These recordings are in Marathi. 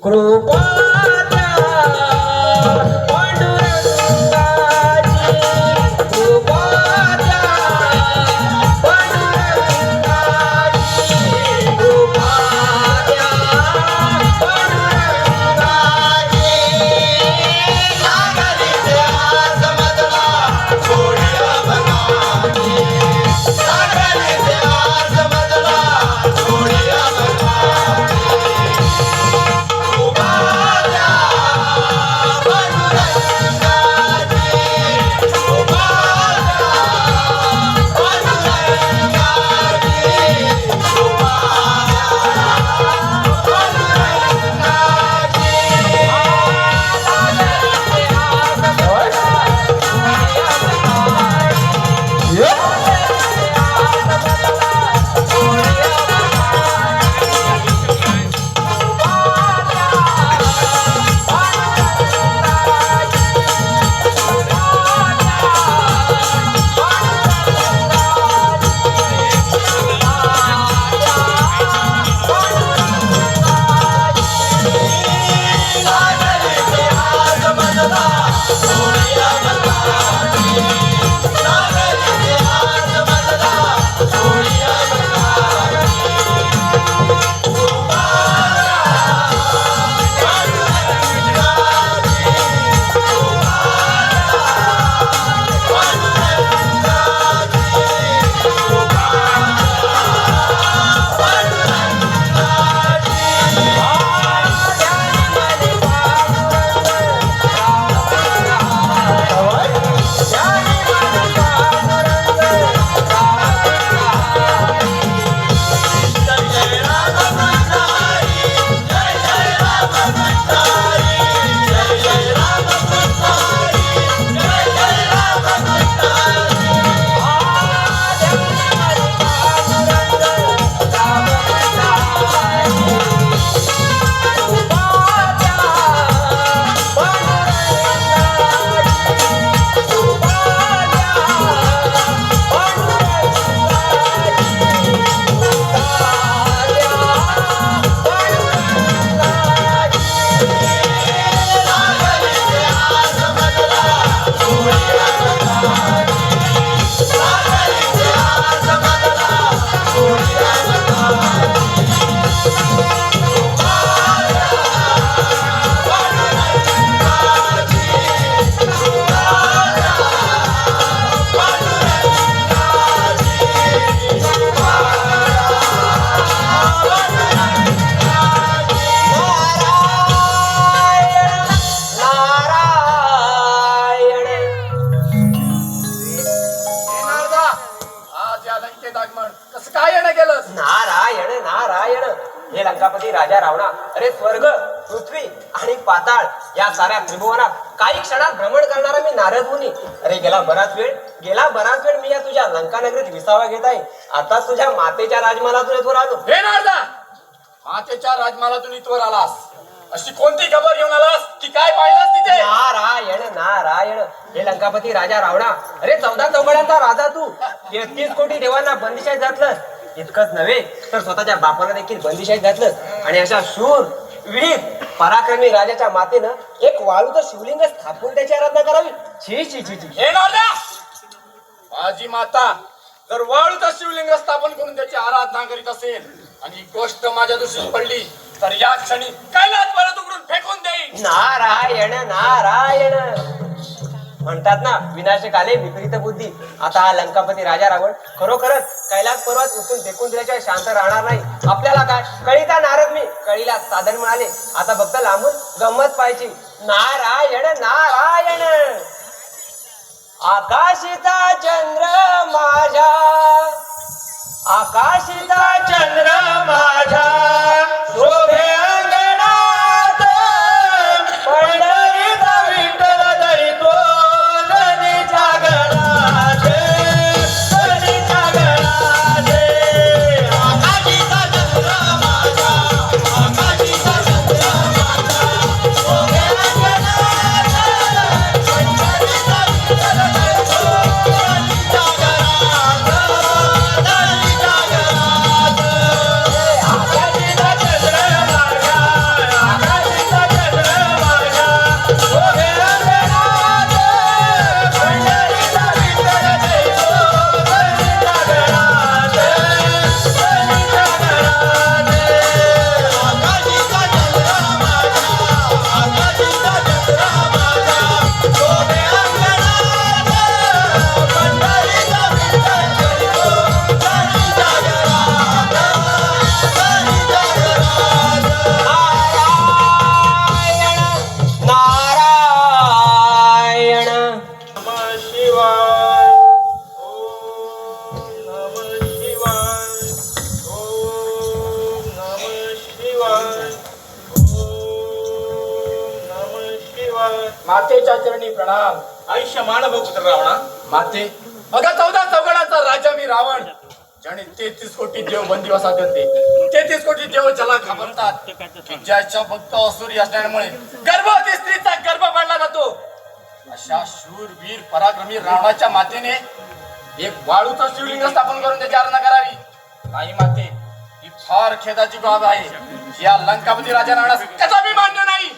कृपा द्या पांडुरंगाची, कृपा द्या पांडुरंगाची, कृपा द्या पांडुरंगाची. सागरीचे आसमतला सोडिया बनाची, सागरीचे आसमतला सोडिया बनाची. कृपा द्या पांडुरंगाची, कृपा द्या पांडुरंगाची, कृपा सागरीचे आसमतला सोडिया बनाची, सागरीचे आसमतला सोडिया बनाची. कृपा द्या पांडुरंगाची, कृपा द्या पांडुरंगाची, कृपा सागरीचे आसमतला सोडिया बनाची, सागरीचे आसमतला सोडिया बनाची. कृपा द्या पांडुरंगाची, कृपा द्या पांडुरंगाची, कृपा नारायण नारदा, आज या लंकेत आगमन कसं काय येणं केलंस? नारायण नारायण. हे लंकापती राजा रावणा, अरे स्वर्ग, पृथ्वी आणि पाताळ या साऱ्या त्रिभुवनात काही क्षणात भ्रमण करणारा मी नारद मुनी. अरे गेला बराच वेळ मी या तुझ्या लंका नगरीत विसावा घेत आहे. आता तुझ्या मातेच्या राजमहालातून येथवर आलो. हे नारदा, मातेच्या राजमहालातून इथवर आलास, अशी कोणती खबर घेऊन आलास की काय पाहिलंस तिथे? नारायण नारायण. हे लंकापती राजा रावणा, अरे 14 चौघड्यांचा राजा तू. 33 कोटी देवांना बंदिशात घातलं. इतकंच नव्हे तर स्वतःच्या बापाला देखील बंदिशात घातलं. आणि अशा शूर वीर पराक्रमी राजाच्या मातेनं एक वाळूचं शिवलिंग स्थापून त्याची आराधना करावी. छी छी छी छी. हे नारदा, माझी माता जर वाळूचं शिवलिंग स्थापन करून त्याची आराधना करीत असेल आणि ही गोष्ट माझ्या दृष्टीस पडली तर या क्षणी कैलास परत उघडून फेकून देईन. नारायण नारायण. म्हणतात ना, विनाशकाले विपरीत बुद्धी. आता हा लंकापती राजा रावण खरोखरच कैलास पर्वत उचलून फेकून दिल्याशिवाय शांत राहणार नाही. आपल्याला काय कळीचा नारद मी, कळीला साधन मिळाले. आता फक्त लांबून गंमत पाहायची. नारायण नारायण. आकाशिता चंद्र माझ्या, आकाशिता चंद्र माझ्या शोभे अंगणात, पंढरीचा विठ्ठल दळीतो नदीच्या गडात, नदीच्या गडात. आकाशीचा चंद्र माझा, आकाशीचा चंद्र माझा, शोभे अंगणात, पंढरीचा विठ्ठल दळीतो नदीच्या गडात, नदीच्या गडात. मातेच्या चरणी प्रणाम. आयुष्यमान भव पुत्र रावणा. माते, अगं 14 चौघडांचा राजा मी रावण, ज्याने 33 कोटी देव बंदिवासात घातले. 33 कोटी देव ज्याला घाबरतात, की ज्याच्या भक्त असुरी असल्यामुळे गर्भवती स्त्रीचा गर्भ पाडला जातो, अशा शूरवीर पराक्रमी रावणाच्या मातेने एक वाळूचं शिवलिंग स्थापन करून त्याची आराधना करावी. नाही माते, ही फार खेदाची बाब आहे. या लंकापती राजा रावणास त्याचा मी मान्य नाही.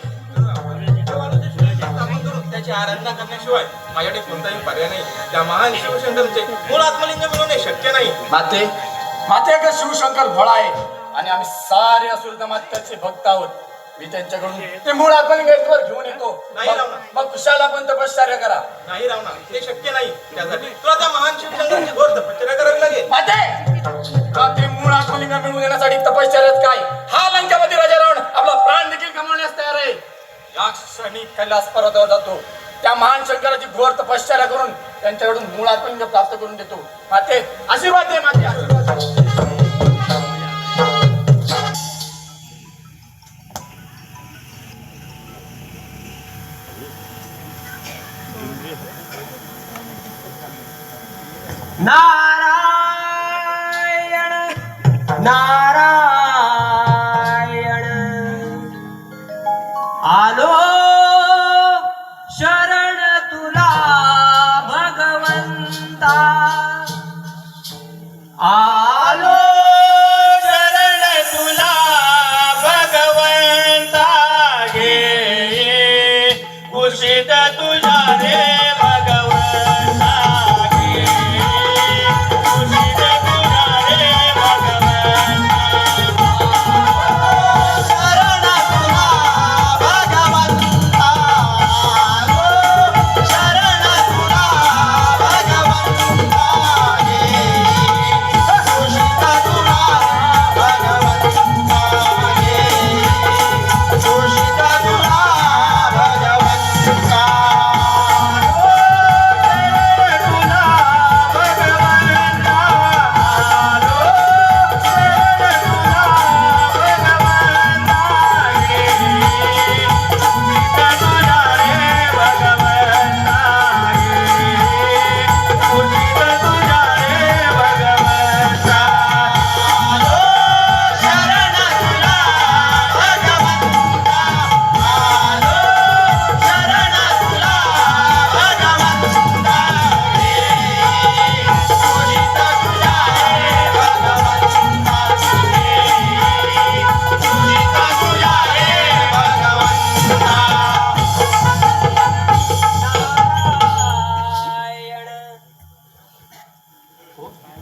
त्याची आराधना करण्याशिवाय माझ्याकडे कोणताही पर्याय नाही. त्या महान शिवशंकरचे मूळ आत्मलिंग मिळवणे शक्य नाही. माते, माते अगं शिवशंकर भोळा आहे आणि आम्ही सारे असुर मात्याचे भक्त आहोत. मी त्यांच्याकडून ते मूळ आत्मलिंग घेऊन येतो. नाही रावणा. मग कुशाला पण तपश्चर्या करा. नाही रावणा, ते शक्य नाही. त्यासाठी तुला त्या महान शिवशंकराची घोर तपश्चर्या करावी लागेल. माते, का ते मूळ आत्मलिंग मिळवून येण्यासाठी तपश्चर्याच काय? हा लंकापती राजा रावण आपला प्राण देखील गमावण्यास तयार आहे. या क्षणी कैलास पर्वतावर जातो. त्या महान शंकराची घोर तपश्चर्या करून त्यांच्याकडून मूळ आत्मलिंग प्राप्त करून देतो. माते, आशीर्वाद दे माते, आशीर्वाद दे. नारायण नारायण आलो शरण तुला भगवंता, आलो शरण तुला भगवंता, घे कुशीत तुझ्या रे भगवंता, घे कुशीत तुझ्या रे भगवंता, शरण तुला भगवंता, शरण तुला भगवंता, घे कुशीत तुला भगवंता, घे कुशीत तुला भगवंता,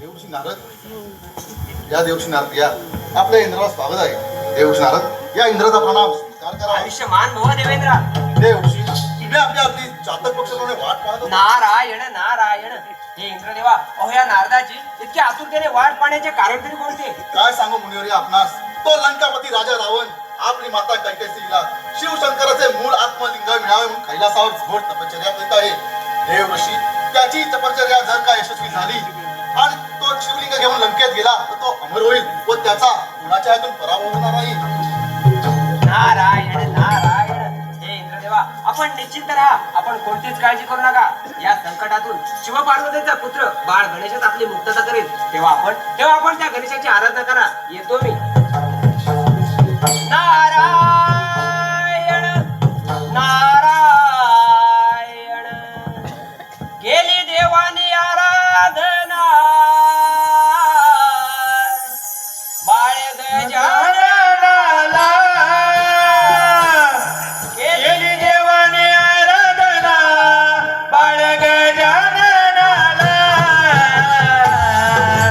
देवऋषी नारद, या देवऋषी नारद या. आपल्या इंद्राला स्वागत आहे. देवऋषी नारद, या इंद्राचा प्रणाम स्वीकार करा. आयुष्यमान भव देवेंद्र. देवऋषी, तुम्ही आपल्या आपली जातक पक्षाप्रमाणे वाट पाहत होता. नारायण नारायण. हे इंद्रदेवा, अहो या नारदाची इतक्या आतुरतेने वाट पाहण्याचे कारण तरी कोणते? काय सांगू मुनिवरी आपणास, तो लंकापती राजा रावण आपली माता कैकेयीला शिवशंकराचे मूळ आत्मलिंग मिळावे म्हणून कैलासावर घोर तपश्चर्या करीत आहे. देवऋषी, त्याची तपश्चर्या जर का यशस्वी झाली आणि तो शिवलिंग घेऊन लंकेत गेला तर तो अमर होईल व त्याचा कुणाच्या हातून पराभव होणार नाही. नारायण नारायण. हे इंद्रदेवा, आपण निश्चिंत राहा. आपण कोणतीच काळजी करू नका. या संकटातून शिवपार्वतीचा पुत्र बाळ गणेशच आपली मुक्तता करेल. तेव्हा आपण त्या गणेशाची आराधना करा. येतो मी. नारायण नारायण. केली देवानी आराधना, बाळ गजाननाला केली देवानी आराधना, बाळ गजाननाला.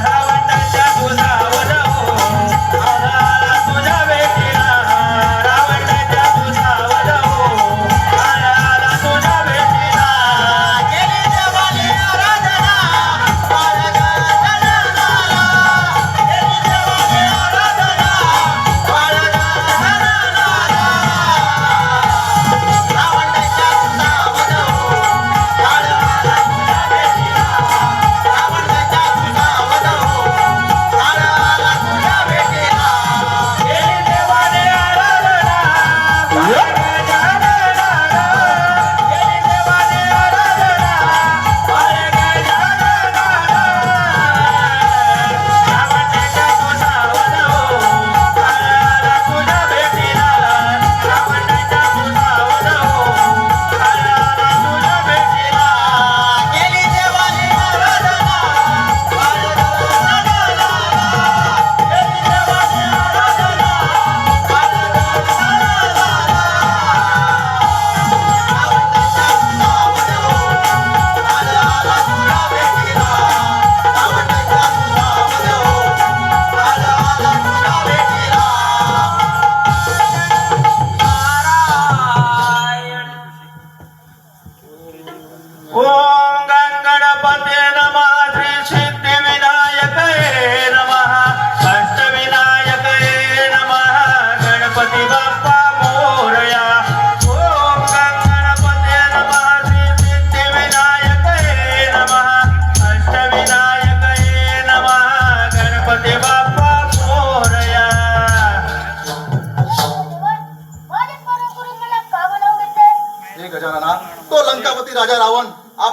रावणाच्या भुजावर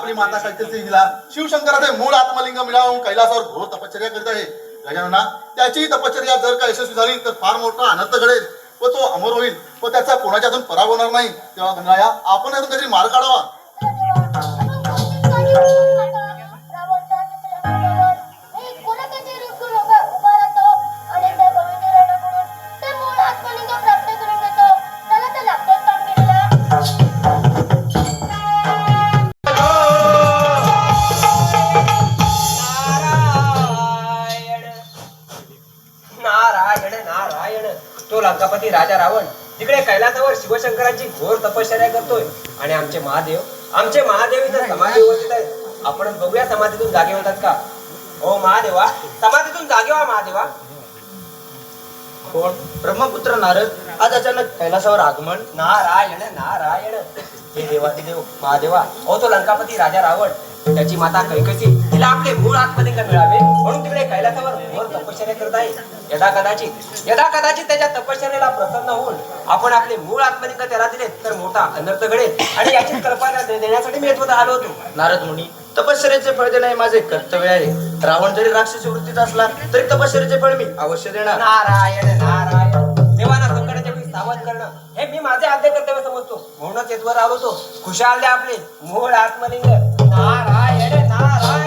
आपली माता कैकेयी हिला शिवशंकराचे मूळ आत्मलिंग मिळावून कैलासावर घोर तपश्चर्या करीत आहे. गजानना, त्याची तपश्चर्या जर का यशस्वी झाली तर फार मोठा अनर्थ घडेल व तो अमर होईल व त्याचा कोणाच्या हातून पराभव होणार नाही. तेव्हा गंगाया, आपण यातून काहीतरी मार्ग काढावा. नारायण नारायण. तो लंकापती राजा रावण तिकडे कैलासावर शिवशंकरांची घोर तपश्चर्या करतोय आणि आमचे महादेव इथं समाधी उपस्थित आहेत. आपण बघूया समाधीतून जागे होतात का. हो महादेवा, समाधीतून जागे व्हा महादेवा. कोण? ब्रह्मपुत्र नारद आज अचानक कैलासावर आगमन. नारायण नारायण. हे देवादिदेव महादेवा, हो तो लंकापती राजा रावण त्याची माता कैकेयी तिला आपले मूळ आत्मलिंग मिळावे म्हणून तिकडे कैलासावर घोर तपश्चर्या करत आहे. यदा कदाचित त्याच्या तपश्चर्याला प्रसन्न होऊन आपण आपले मूळ आत्मलिंग त्याला दिले तर मोठा अनर्थ घडेल आणि याची कल्पना देण्यासाठी मी येत आलो होतो. नारद मुनी, तपश्चर्याचे फळ देणे हे माझे कर्तव्य आहे. रावण जरी राक्षसी वृत्तीचा असला तरी तपश्चर्याचे फळ मी अवश्य देणार. नारायण नारायण. देवाना संकटाच्या वेळी सावध करणं हे मी माझे आद्य कर्तव्य समजतो. म्हणूनच येतवर आलो होतो. खुशाल द्या आपले मूळ आत्मलिंग. नारायण नारायण.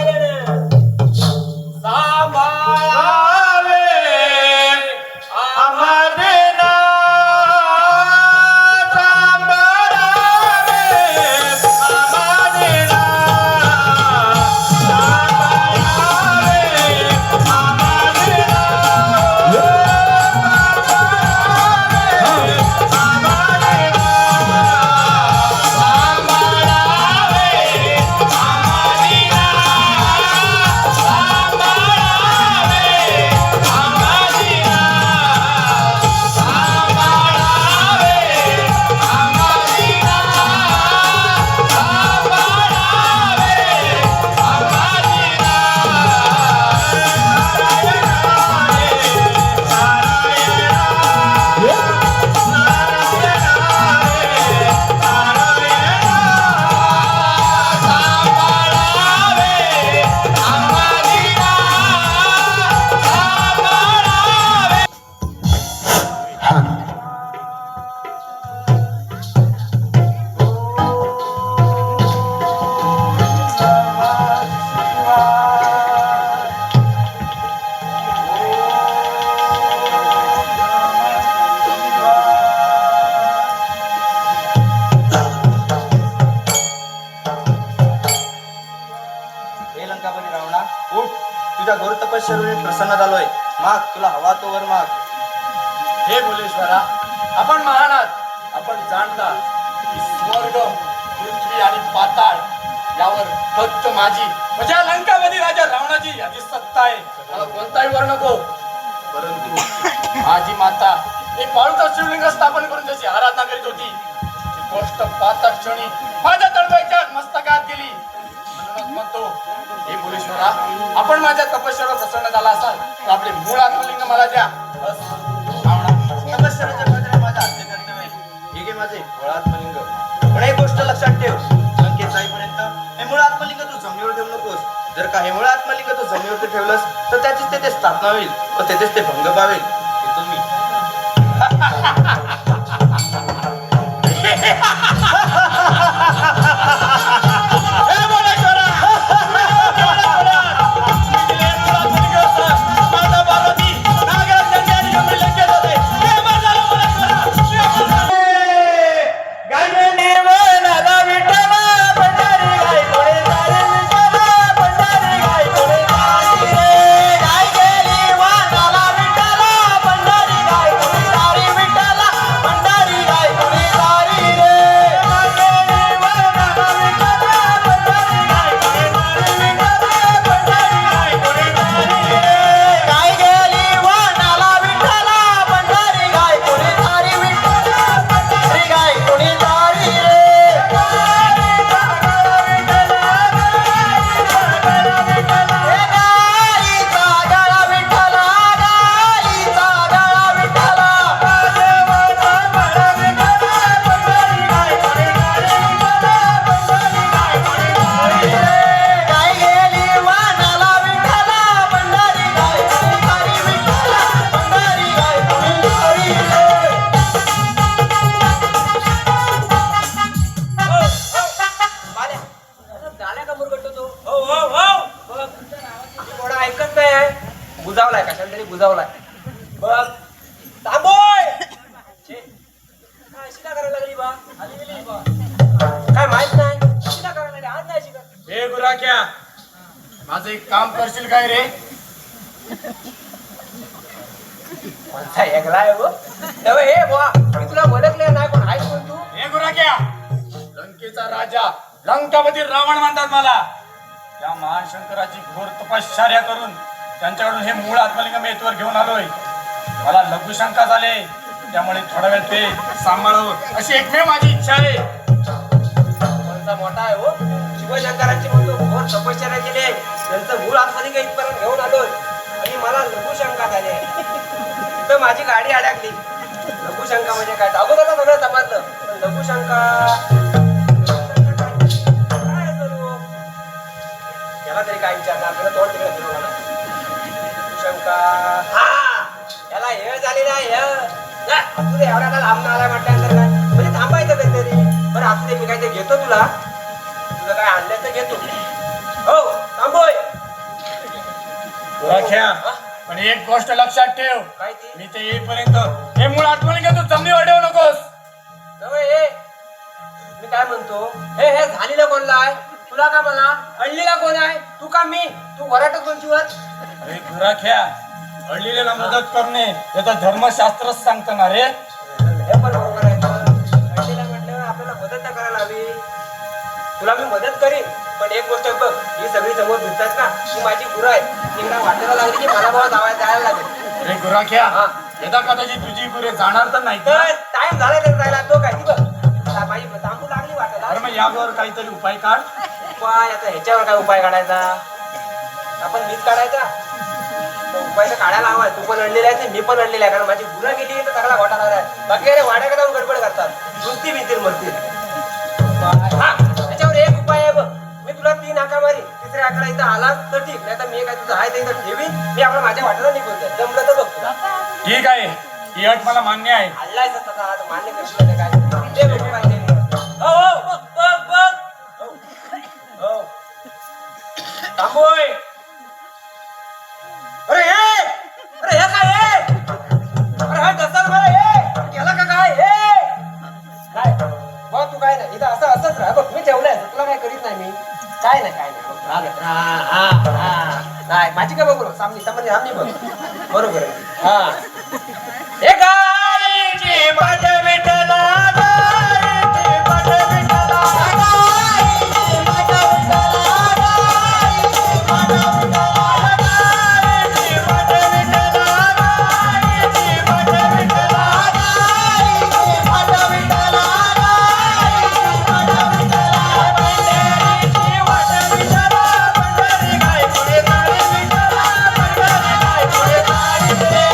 तपश्चर्येने प्रसन्न झालोय. माग, तुला हवा तो वर माग. हे भुलेश्वरा, आपण महान आहात. आपण जाणता की स्वर्ग, पृथ्वी आणि पाताळ यावर फक्त माझी म्हणजे लंकापती राजा रावणाची याची सत्ता आहे. मला कोणताही वर नको. परंतु माझी माता एक वाळूचा शिवलिंग स्थापन करून त्याची आराधना करीत होती. ती गोष्ट पाहता क्षणी माझ्या तळव्याच्या मस्तकात गेली. म्हणूनच म्हणतो, हे भुलेश्वरा, आपण माझ्या तपश्चर्यावर प्रसन्न झाला असाल तर आपले मूळ आत्मलिंग मला द्या. तपश्चर्याचे फळ देणे माझे आद्य कर्तव्य आहे. हे घे माझे मूळ आत्मलिंग. पण एक गोष्ट लक्षात ठेव, लंकेत जाईपर्यंत हे मूळ आत्मलिंग तू जमिनीवर ठेवू नकोस. जर का हे मूळ आत्मलिंग तू जमिनीवर ठेवलंस तर त्याचीच तेथे स्थापना होईल व तेथेच ते भंग पावेल. हे तुम्ही गाय गेली वानाला विठ्ठला पंढरी बुजावलाय कशाला तरी बुजावलाय बघ तांबोय छे, काय अशी का करायला लागली बा आली गेली बा काय माहित नाही अशी का करायला लागली आज नाही अशी का हे गुराख्या माझं एक काम करशील काय रे कोणता एकला आहे गो नव्हे हे बुवा मी तुला ओळखले नाही कोण आहेस कोण तू हे गुराख्या लंकेचा राजा लंकापती रावण म्हणतात मला त्या महान शंकराची घोर तपश्चर्या करून त्यांच्याकडून हे मूळ आत्मलिंग मी इथवर घेऊन आलोय मला लघुशंका झाले त्यामुळे थोडा वेळ ते सांभाळावं अशी एकमेव माझी इच्छा आहे कोणता मोठा आहे हो शिवशंकरांची म्हणतो घोर तपश्चर्या केली आहे त्यांचं मूळ आत्मलिंग इथपर्यंत घेऊन आलोय आणि मला लघुशंका झाली आहे तिथं माझी गाडी अडकली लघुशंका म्हणजे काय अगोदर सगळं समजलं पण लघुशंका काय करू याला तरी काय विचारणार आपल्याला तोंड तिकडे फिरवला ना लघुशंका हा याला हे झालेला असू दे एवढ्याला लांब आला म्हटल्यानंतर काय म्हणजे थांबायचं काहीतरी बरं असू दे मी काय ते घेतो तुला तुला काय आणलं तर घेतो हो थांबोय गुराख्या पण एक गोष्ट लक्षात ठेव काय ती मी ते येईपर्यंत हे मूळ आत्मलिंग तू जमिनीवर ठेवू नकोस नव्हे हे मी काय म्हणतो हे हे झालेलं कोणला आहे तुला का मला अडलीला कोण आहे तू का मी तू वराटच कोणचीवर अरे गुराख्या अडलेल्याला मदत करणे याचा धर्मशास्त्रच सांगतं ना रे हे पण बरोबर आहे अडलीला म्हटल्यावर आपल्याला मदत तर करायला हवी तुला मी मदत करीन पण एक गोष्ट बघ ही सगळी समोर दिसतात ना ती माझी गुरं आहे तिला वाटायला लागली की मला बाबा जायला लागेल अरे गुराख्या हा. यदा कदाचित तुझी गुरे जाणार तर नाही तर तर टाइम झाला तर जायला तो काय ती बघ माझी तांबू लागली वाटायला अरे मग यावर काहीतरी उपाय काढ उपाय आता ह्याच्यावर काय उपाय काढायचा आपण मीच काढायचा तर उपाय तर काढायला हवाय तू पण अडलेला आहे मी पण अडलेला आहे कारण माझी गुरं गेली तर सगळा घोटाळा आहे बाकी अरे वाड्याकडे जाऊन गडबड करतात नुसती भीतील मरतील हा त्याच्यावर एक उपाय आहे बघ मी तुला 3 हाका मारी तिसऱ्या आकडा इथं आला तर ठीक नाही तर मी काय तुझं आहे ते इथं ठेवीन मी आपल्या माझ्या वाटेला निघून जाईल जमलं तर बघ तुला ठीक आहे ही अट मला मान्य आहे हल्लाय तसा आता मान्य करशील काय ते बघ उपाय दे. हो हो बघ बघ बघ हो हो थांबोय अरे हे काय हे अरे हा कसं मला हे केला का काय हे काय बघ तू काय नाही इथं असं असंच राह बघ मी ठेवलंय तुला काय करीत नाही मी काय नाही बघ नाही माझी काय बघू सामने बघ बरोबर आहे हा हे गायची पाठ विठला गायची पाठ विठला गायची पाठ विठला गायची पाठ विठला गायची पाठ विठला गायची पाठ विठला गायची पाठ विठला गायची पाठ विठला पंढरीची वाट विठला पंढरी गाय पुढे चाली विठला पंढरी गाय पुढे चाली रे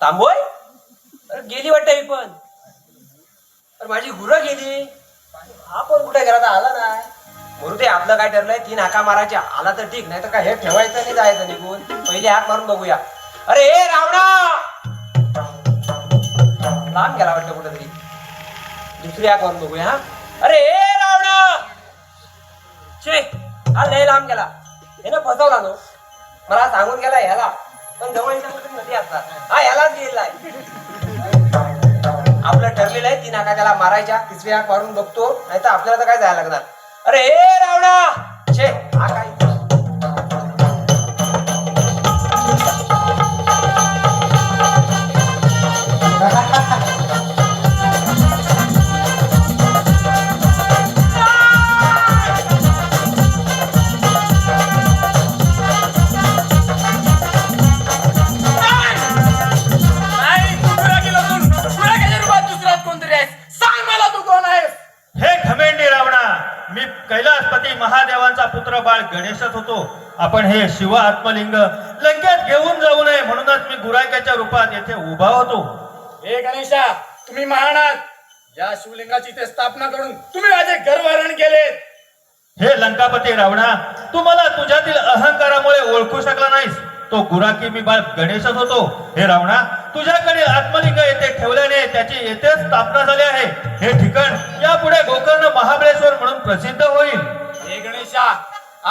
तांबोय अरे गेली वाटतं ही पण अरे माझी गुरं गेली हा पण कुठे गेला तर आला नाही म्हणून ते आपलं काय ठरलंय 3 हाका मारायच्या आला तर ठीक नाही तर काय हे ठेवायचं नाही जायचं निघून पहिले हाक मारून बघूया अरे ए रावणा लांब गेला वाटतं कुठेतरी दुसरी हाक मारून बघूया हा अरे ए रावणा छे हा लय लांब गेला हे ना फसवला नो मला सांगून गेला ह्याला पण जवळच्या नदी असतात हा ह्यालाच गेलाय आपलं ठरलेलं आहे 3 हाका त्याला मारायच्या 3री हाक मारून बघतो नाही तर आपल्याला तर काय जायला लागणार अरे ए रावणा छे हा काय कैलासपती महादेवांचा पुत्र बाळ गणेशच होतो. आपण हे शिव आत्मलिंग लंकेत घेऊन जाऊ नये म्हणूनच मी गुराख्याच्या रूपात येथे उभा होतो. हे गणेशा तुम्ही महान आहात या शिवलिंगाची ते स्थापना करून तुम्ही माझे गर्वहरण केलेत. हे लंकापती रावणा, तू मला तुझ्यातील अहंकारामुळे ओळखू शकला नाहीस. तो गुराकी मी बाळ गणेशच होतो. हे रावणा, तुझ्याकडे आत्मलिंग येथे ठेवल्याने त्याची येथेच स्थापना झाली आहे. हे ठिकाण यापुढे गोकर्ण महाबळेश्वर म्हणून प्रसिद्ध होईल. हे गणेशा,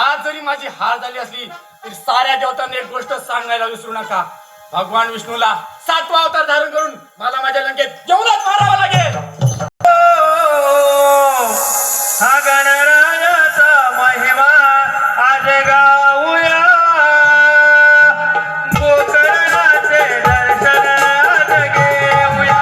आज जरी माझी हार झाली असली तरी साऱ्या देवतांना एक गोष्ट सांगायला विसरू नका. भगवान विष्णूला 7वा अवतार धारण करून मला माझ्या लंकेत जेवणात मारावं लागेल. हा गणरायाचा महिमा आज गाऊया, गोकर्णाचे दर्शन आज घेऊया.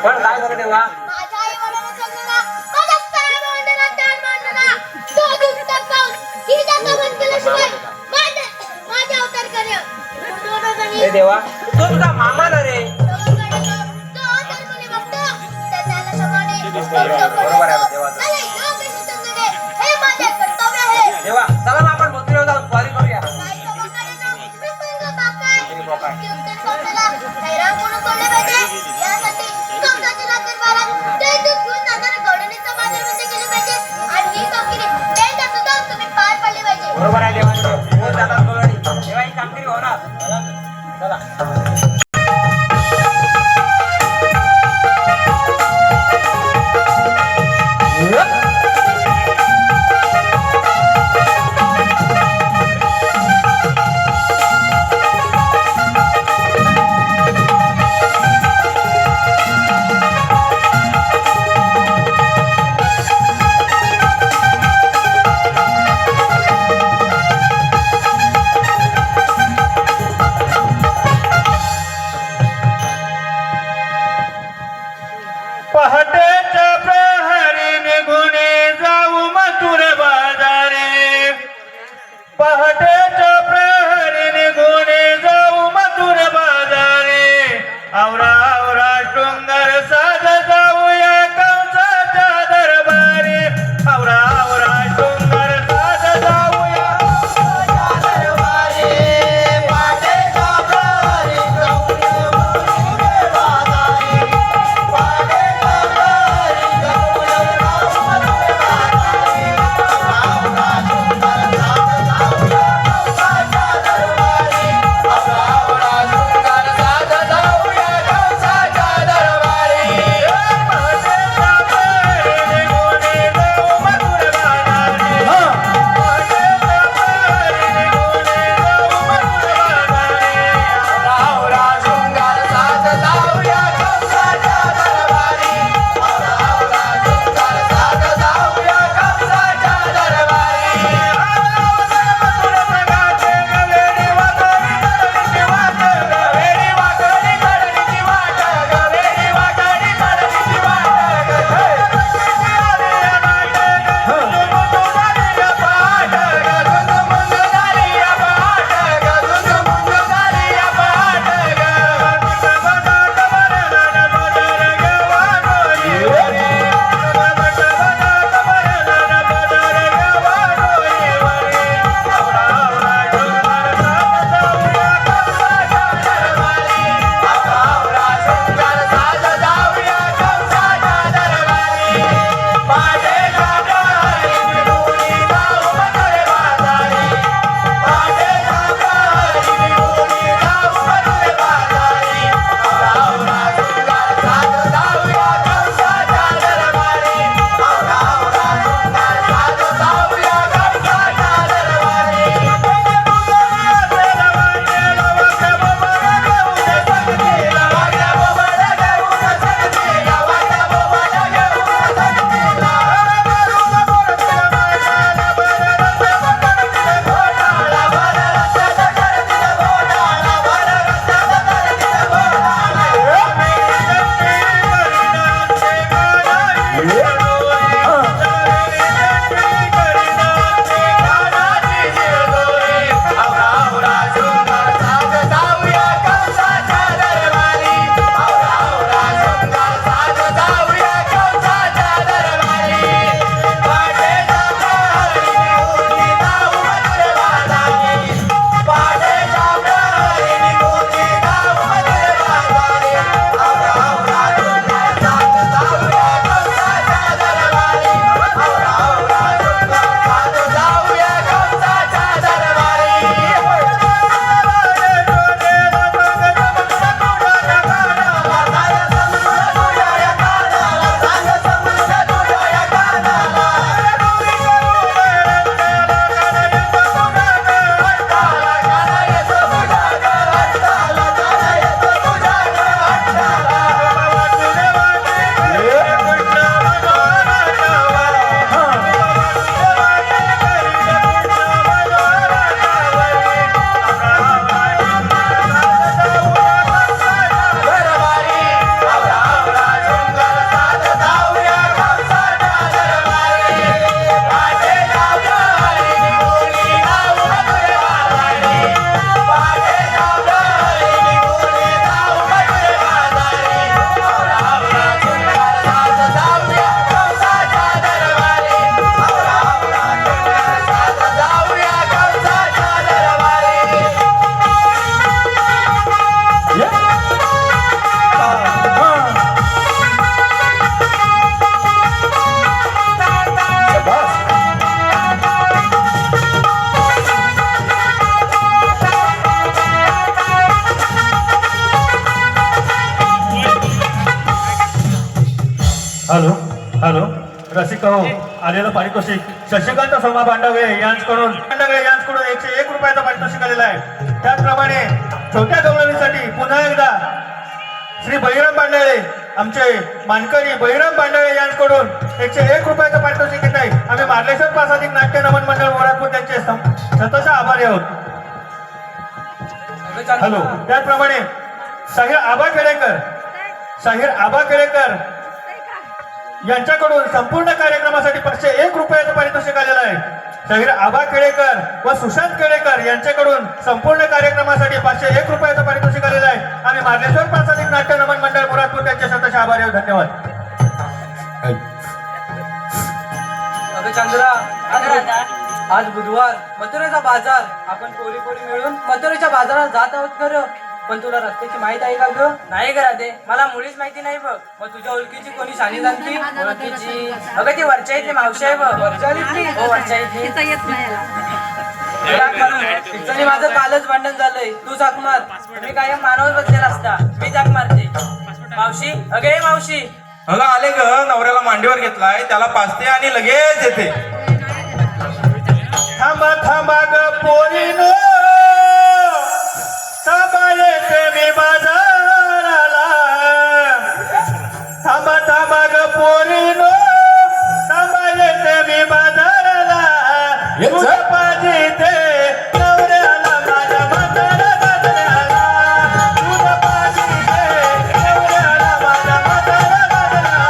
पण काय झालं तेव्हा माझ्या आई वडिलांना सांगणार माझ्या स्थान मांडणार त्यान मांडणार तो दुष्ट पाऊस ही जाता बंद केल्याशिवाय माझे अवतार कार्य हे देवा तो तुझा मामा ना रे तो अवतार कोणी बघतो तर त्याला समाने बरोबर आहे देवाचं. अरे योगेश चंद्रे हे माझे कर्तव्य आहे देवा चला ना आपण मथुरेवर जाऊन स्वारी करूया बाईचा बकाडे ना विसंग बाकाय कीर्तन कौशला हैराण म्हणून सोडले पाहिजे यासाठी कौशाची लागेल बाळा ते दूध घेऊन जाताना गवडणीचा बाजारमध्ये गेले पाहिजे आणि ही कामगिरी ते सुद्धा तुम्ही पार पाडली पाहिजे बरोबर आहे देवा हो जातात बोलणी देवा ही कामगिरी होणार चला पहाटेच्या प्रहरी निघून जाऊ मथुर बाजारे पहाटेच्या प्रहरी निघून जाऊ मथुर बाजारे आवरा आवरा डोंगर साज जाऊया कंसाच्या दरबारी आवरा आवरा डोंगर साज जाऊया कंसाच्या दरबारी पहाटेच्या प्रहरी जाऊया मथुर बाजारी Thank you. रसिक हो आलेलं पारितोषिक शशिकांत सोमा बांडवे यांच्याकडून 101 रुपयाचं पारितोषिक आलेलं आहे. त्याचप्रमाणे छोट्या गवळणीसाठी पुन्हा एकदा श्री बहिराम बांडळे आमचे मानकरी बहिराम बांडळे यांच्याकडून 101 रुपयाचं पारितोषिक घेत आहे. आम्ही मार्लेश्वर प्रासादिक नाट्य नमन मंडळ वरातपूर त्यांचे स्वतःच्या आभारी आहोत. हॅलो. त्याचप्रमाणे शाहीर आबा खेडेकर यांच्याकडून संपूर्ण कार्यक्रमासाठी 501 रुपयाचं पारितोषिक आलेलं आहे. शाहीर आबा खेडेकर व सुशांत खेडेकर यांच्याकडून संपूर्ण कार्यक्रमासाठी 501 रुपयाचं पारितोषिक आलेलं आहे. आम्ही मार्लेश्वर प्रासादिक नाट्य नमन मंडळ मुरादपूर त्यांच्या स्वतःचे आभारी आहोत. धन्यवाद. अगं चंद्रा, आज बुधवार मथुरेचा बाजार. आपण पोरी मिळून मथुरेच्या बाजारात जात आहोत खरं, पण तुला रस्त्याची माहित आहे का ग? नाही करा ते मला मुळीच माहिती नाही बघ. मग तुझ्या ओळखीची कोणी शाणी जाणती? ओळखीची अगं ती वरच्या इथली मावशी आहे बघ. वरच्या इथली? हो वरच्या इथली. तिचं माझं कालच भांडण झालंय. तू जाक मार. तुम्ही कायम मानवत बसलेला असता, मी जाक मारते. मावशी अगे मावशी. अगं आले ग, नवऱ्याला मांडीवर घेतलाय, त्याला पाचते आणि लगेच येते. थांबा थांबा ग पोरीनो, थांबा येते मी बाजाराला. थांबा थांबा ग पोरीनो, थांबा येते मी बाजाराला. तुझं पाहिजे ते नवऱ्याला माझ्या म्हाताऱ्या बाजाराला. तुझं पाहिजे ते नवऱ्याला माझ्या म्हाताऱ्या बाजाराला.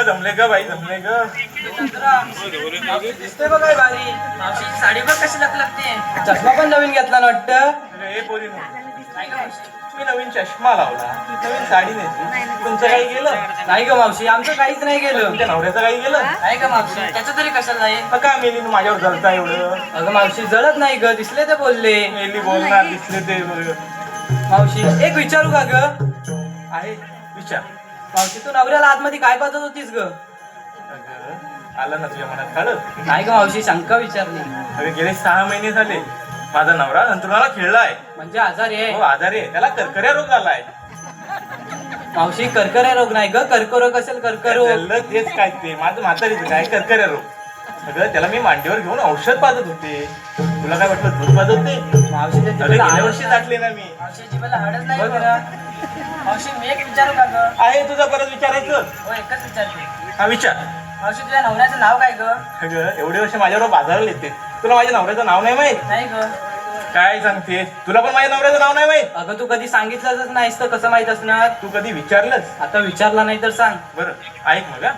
जमले ग बाई जमले ग. दिसते बघ काय भारी. मावशीची साडी बघ कशी लागते. चष्मा पण नवीन घेतला ना वाटतं. हे पोरी मी नवीन चष्मा लावला, नवीन साडी नेसली. तुमचं काही गेलं नाही ग मावशी, आमचं काहीच नाही गेलं. तुमच्या नवऱ्याचं काही गेलं नाही ग मावशी, त्याचं तरी कशाला जाईल. का मेली माझ्यावर जळता एवढं. अगं मावशी जळत नाही ग, दिसले ते बोलले. मेली बोलणार दिसले ते मावशी एक विचारू का ग? आहे विचार. मावशी तू नवऱ्याला आतमध्ये काय पाहत होतीस ग? अगं आलं ना तुझ्या मनात काढत. नाही ग मावशी, शंका विचारली. अरे गेले 6 महिने झाले माझा नवरा अंतरुणाला खेळलाय. म्हणजे आजारी आहे? हो आजारी आहे, त्याला कर्कऱ्या रोग झालाय. मावशी कर्कऱ्या रोग नाही ग, कर्करोग असेल कर्करोग. तेच काय ते माझं म्हातारीचं काय कर्कऱ्या रोग. अगं त्याला मी मांडीवर घेऊन औषध पाजत होते. तुला काय वाटलं दूध पाजत होते? मावशीच्या अगं जिभेला गेल्या हाडच वर्षी टाकले ना मी. मावशीच्या जिभेला हाडच नाही बरं. मावशी मी एक विचारू का ग? आहे तुझं परत विचारायचं? हो एकच विचारते. हा विचार. मावशी तुझ्या नवऱ्याचं नाव काय ग? अगं एवढे वर्ष माझ्याबरोबर बाजाराला येते, तुला माझ्या नवऱ्याचं नाव नाही माहित? नाही ग. काय सांगते? तुला पण माझ्या नवऱ्याचं नाव नाही माहित? अगं तू कधी सांगितलंच नाहीस तर कसं माहित असणार? तू कधी विचारलंस? आता विचारला नाही तर सांग. बरं ऐक मग हा.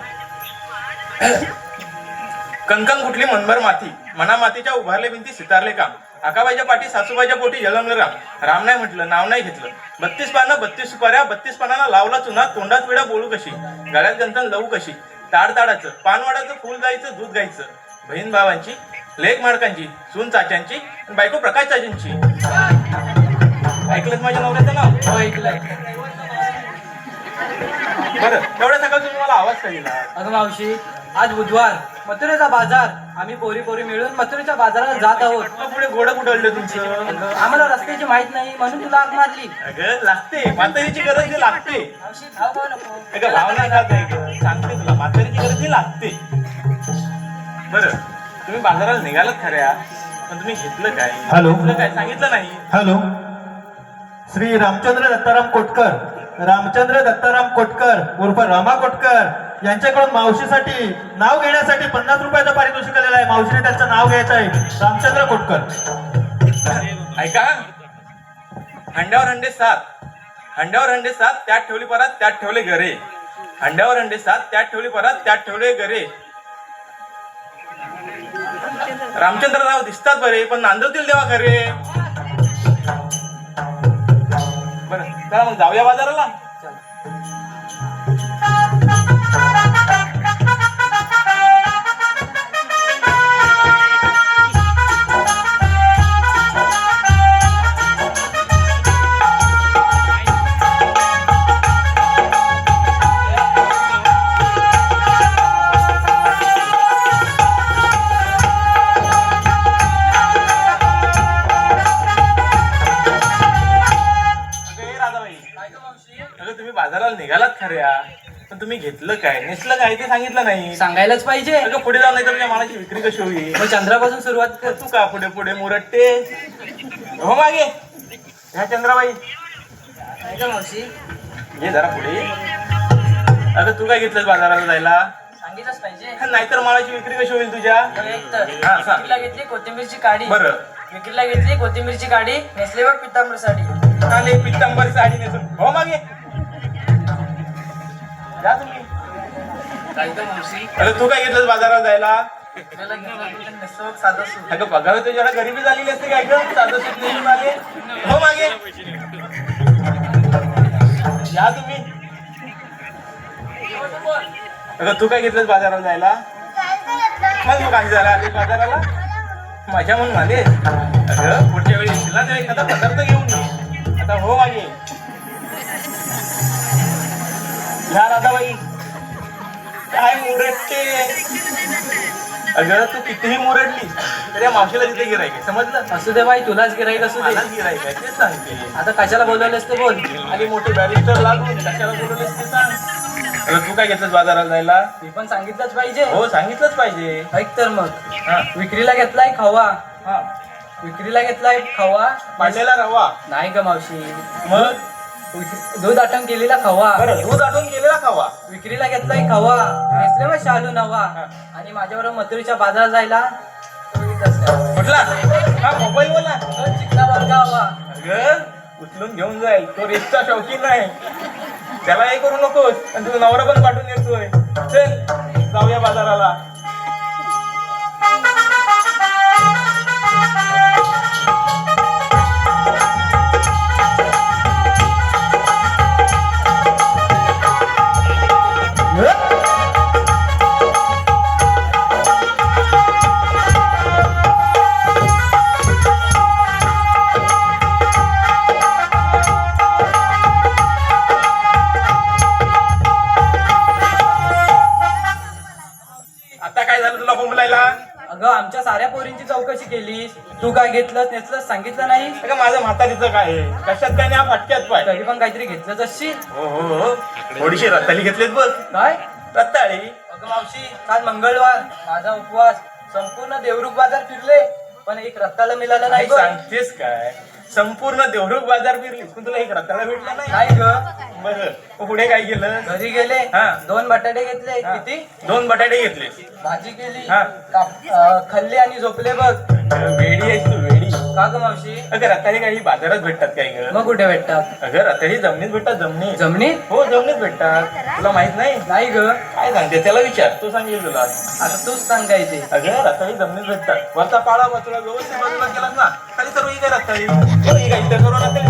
कणकण कुठली मनभर माती, मना मातीच्या उभारले भिंती सितारले काम. आकाबाईच्या पाठी सासूबाईच्या पोटी जलमलं राम. राम नाही म्हटलं, नाव नाही घेतलं. 32 पानं 32 सुपाऱ्या, 32 पानांना लावला चुना. तोंडात विडा बोलू कशी, गळ्यात गंथन लवू कशी. ताडताडाचं पानवाडाचं फुल जायचं दूध गायचं. बहीण भावांची, लेक माडकांची, सून चाच्यांची आणि बायको प्रकाश चाच्यांची. ऐकलंच माझ्या नवऱ्याचं नाव? हो ऐकलंय. बरं एवढ्या सकाळ तुम्ही मला आवाज का दिला? अगं मावशी आज बुधवार, मथुरेचा बाजार. आम्ही पोरी पोरी मिळून मथुरेच्या बाजाराला जात आहोत. मग पुढे घोडं कुठवलं तुमचं? आम्हाला रस्त्याची माहित नाही म्हणून तुला आग मारली. अगं लागते, म्हातारीची गरज ही लागते. मावशी भाव खाऊ नको. अगं भाव नाही खात आहे गं. सांगते तुला म्हातारीची गरज ही लागते. बरं तुम्ही बाजाराला निघालात खऱ्या, पण तुम्ही घेतलं काय? हॅलो. घेतलं काय सांगितलं नाही. हॅलो, श्री रामचंद्र दत्ताराम कोटकर, रामचंद्र दत्ताराम कोटकर उर्फ रामा कोटकर यांच्याकडून मावशीसाठी नाव घेण्यासाठी 50 रुपयाचं पारितोषिक आलेलं आहे. मावशीने त्यांचं नाव घ्यायचं आहे, रामचंद्र कोटकर. ऐका, हंड्यावर हंडे 7, हंड्यावर हंडे 7, त्यात ठेवली परत त्यात ठेवले घरे. हंड्यावर हंडे 7, त्यात ठेवली परत त्यात ठेवले घरे. रामचंद्रराव दिसतात बरे, पण नांदवतील देवा खरे. बरं चला मग जाऊया बाजाराला. बाजाराला निघालात खऱ्या, पण तुम्ही घेतलं काय, नेसलं काय ते सांगितलं नाही. सांगायलाच पाहिजे. अगं पुढे जाऊन नाही तर तुझ्या मालाची विक्री कशी होईल? मग चंद्रापासून सुरुवात कर. तू का पुढे पुढे मुरट्टे हो मागे. ह्या चंद्राबाई मावशी ये जरा पुढे. अगं तू काय घेतलंस बाजाराला जायला? सांगितलंच पाहिजे. नाहीतर मालाची विक्री कशी होईल तुझ्या? एक तर हा, सांग. विक्रीला घेतली कोथिंबीरची काडी. बरं विक्रीला घेतली कोथिंबीरची काडी. नेसलेवर पितांबर साडी. आले पित्तांबर साडी नेसून हो मागे. जा तुम्ही. काय तर मावशी अरे तू काय घेतलंस बाजाराला जायला? विक्रीला घेतलं नेसो साधं सूट. अगं पगार तुझ्या गरीबी झालेली असते काय गं? साधं सूट नेसून आले हो मागे. या तुम्ही. अगं तू काय घेतलंस बाजाराला जायला? मग तू काय झाला आली बाजाराला? माझ्या म्हणून आले. अगं पुढच्या वेळी येशील ना तेव्हा एखादा पदार्थ घेऊन ये. आता हो मागे. या राधाबाई काय मुरडते. अगं तू कितीही मुरडली तरी या मावशीला तिथे गिरायक आहे, समजलं? असू दे बाई, तुलाच गिराईक असू दे. मलाच गिरायक आहे तेच सांगते. आता कशाला बोलवलेस ते बोल. आणि मोठे बॅरिस्टर लागून कशाला बोलवलेस ते सांग. अगं तू काय घेतलंस बाजाराला जायला? मी पण सांगितलंच पाहिजे. हो सांगितलंच पाहिजे. ऐक तर मग. हा विक्रीला घेतलाय खवा. हा विक्रीला घेतलाय खवा. पांढलेला रवा. नाही ग मावशी. मग दूध आटम केलेला खवा. बरं दूध आटून केलेला खावा. विक्रीला घेतलाय खवा. नेसलेवर शालू नवा. आणि माझ्याबरोबर मथुरीच्या बाजारात जायला कुठला हा मोबाईल बोला. चिकना वर्ग हवा. अगं उचलून घेऊन जाईल तो रेसचा शौकीन नाही, त्याला हे करू नकोस. आणि तुझा नवरा पण पाठवून येतोय. चल जाऊया बाजाराला. आता काय झालं तुला बोंबलायला? अगं आमच्या साऱ्या पोरींची चौकशी केलीस, तू काय घेतलंस नेसलंस सांगितलं नाही. अगं माझं म्हातारीचं काय आहे, कशात काय नाही, हा फटक्यात पाय. तरी पण काहीतरी घेतलंच असशील. हो हो हो थोडीशी रत्ताळी घेतलीत बघ. काय? रत्ताळी. अगं मावशी काल मंगळवार, माझा उपवास. संपूर्ण देवरुख बाजार फिरले पण एक रत्ताला मिळालं नाही काय ग. सांगतेस काय संपूर्ण देवरुख बाजार फिरलीस पण तुला एक रताळा भेटला नाही नाही ग. बरं मग पुढे काय केलं घरी गेले हा. 2 बटाटे घेतले हा. किती 2 बटाटे घेतले भाजी केली हा. खाल्ली आणि झोपले बघ. वेडी आहेस तू वेडी का ग मावशी अगं रताळी काही बाजारात भेटतात काय ग मग कुठे भेटतात अगं रताळी जमिनीत भेटतात जमिनीत जमिनीत हो जमिनीत भेटतात तुला माहित नाही नाही ग. काय सांगते त्याला विचार तू सांगेल तुला आता तूच सांग काय ते. अगं रताळी जमिनीत भेटतात वरचा पाळा तुला व्यवस्थित बाजूला केलास ना खाली सर्व इथे रताळी इथे करून रताळी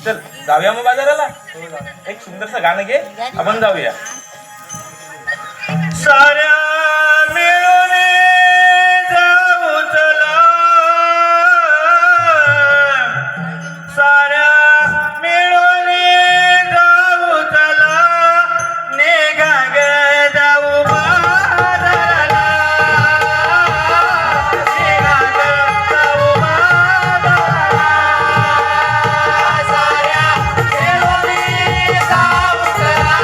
चल जाऊया मग बाजाराला एक सुंदरसं गाणं घे आपण जाऊया साऱ्या मिळून जाऊ चला साऱ्या मिळून जाऊ चला निघा ग जाऊ बाजाराला निघा ग जाऊ बाजाराला साऱ्या मिळून जाऊ चला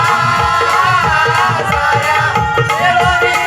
साऱ्या मिळून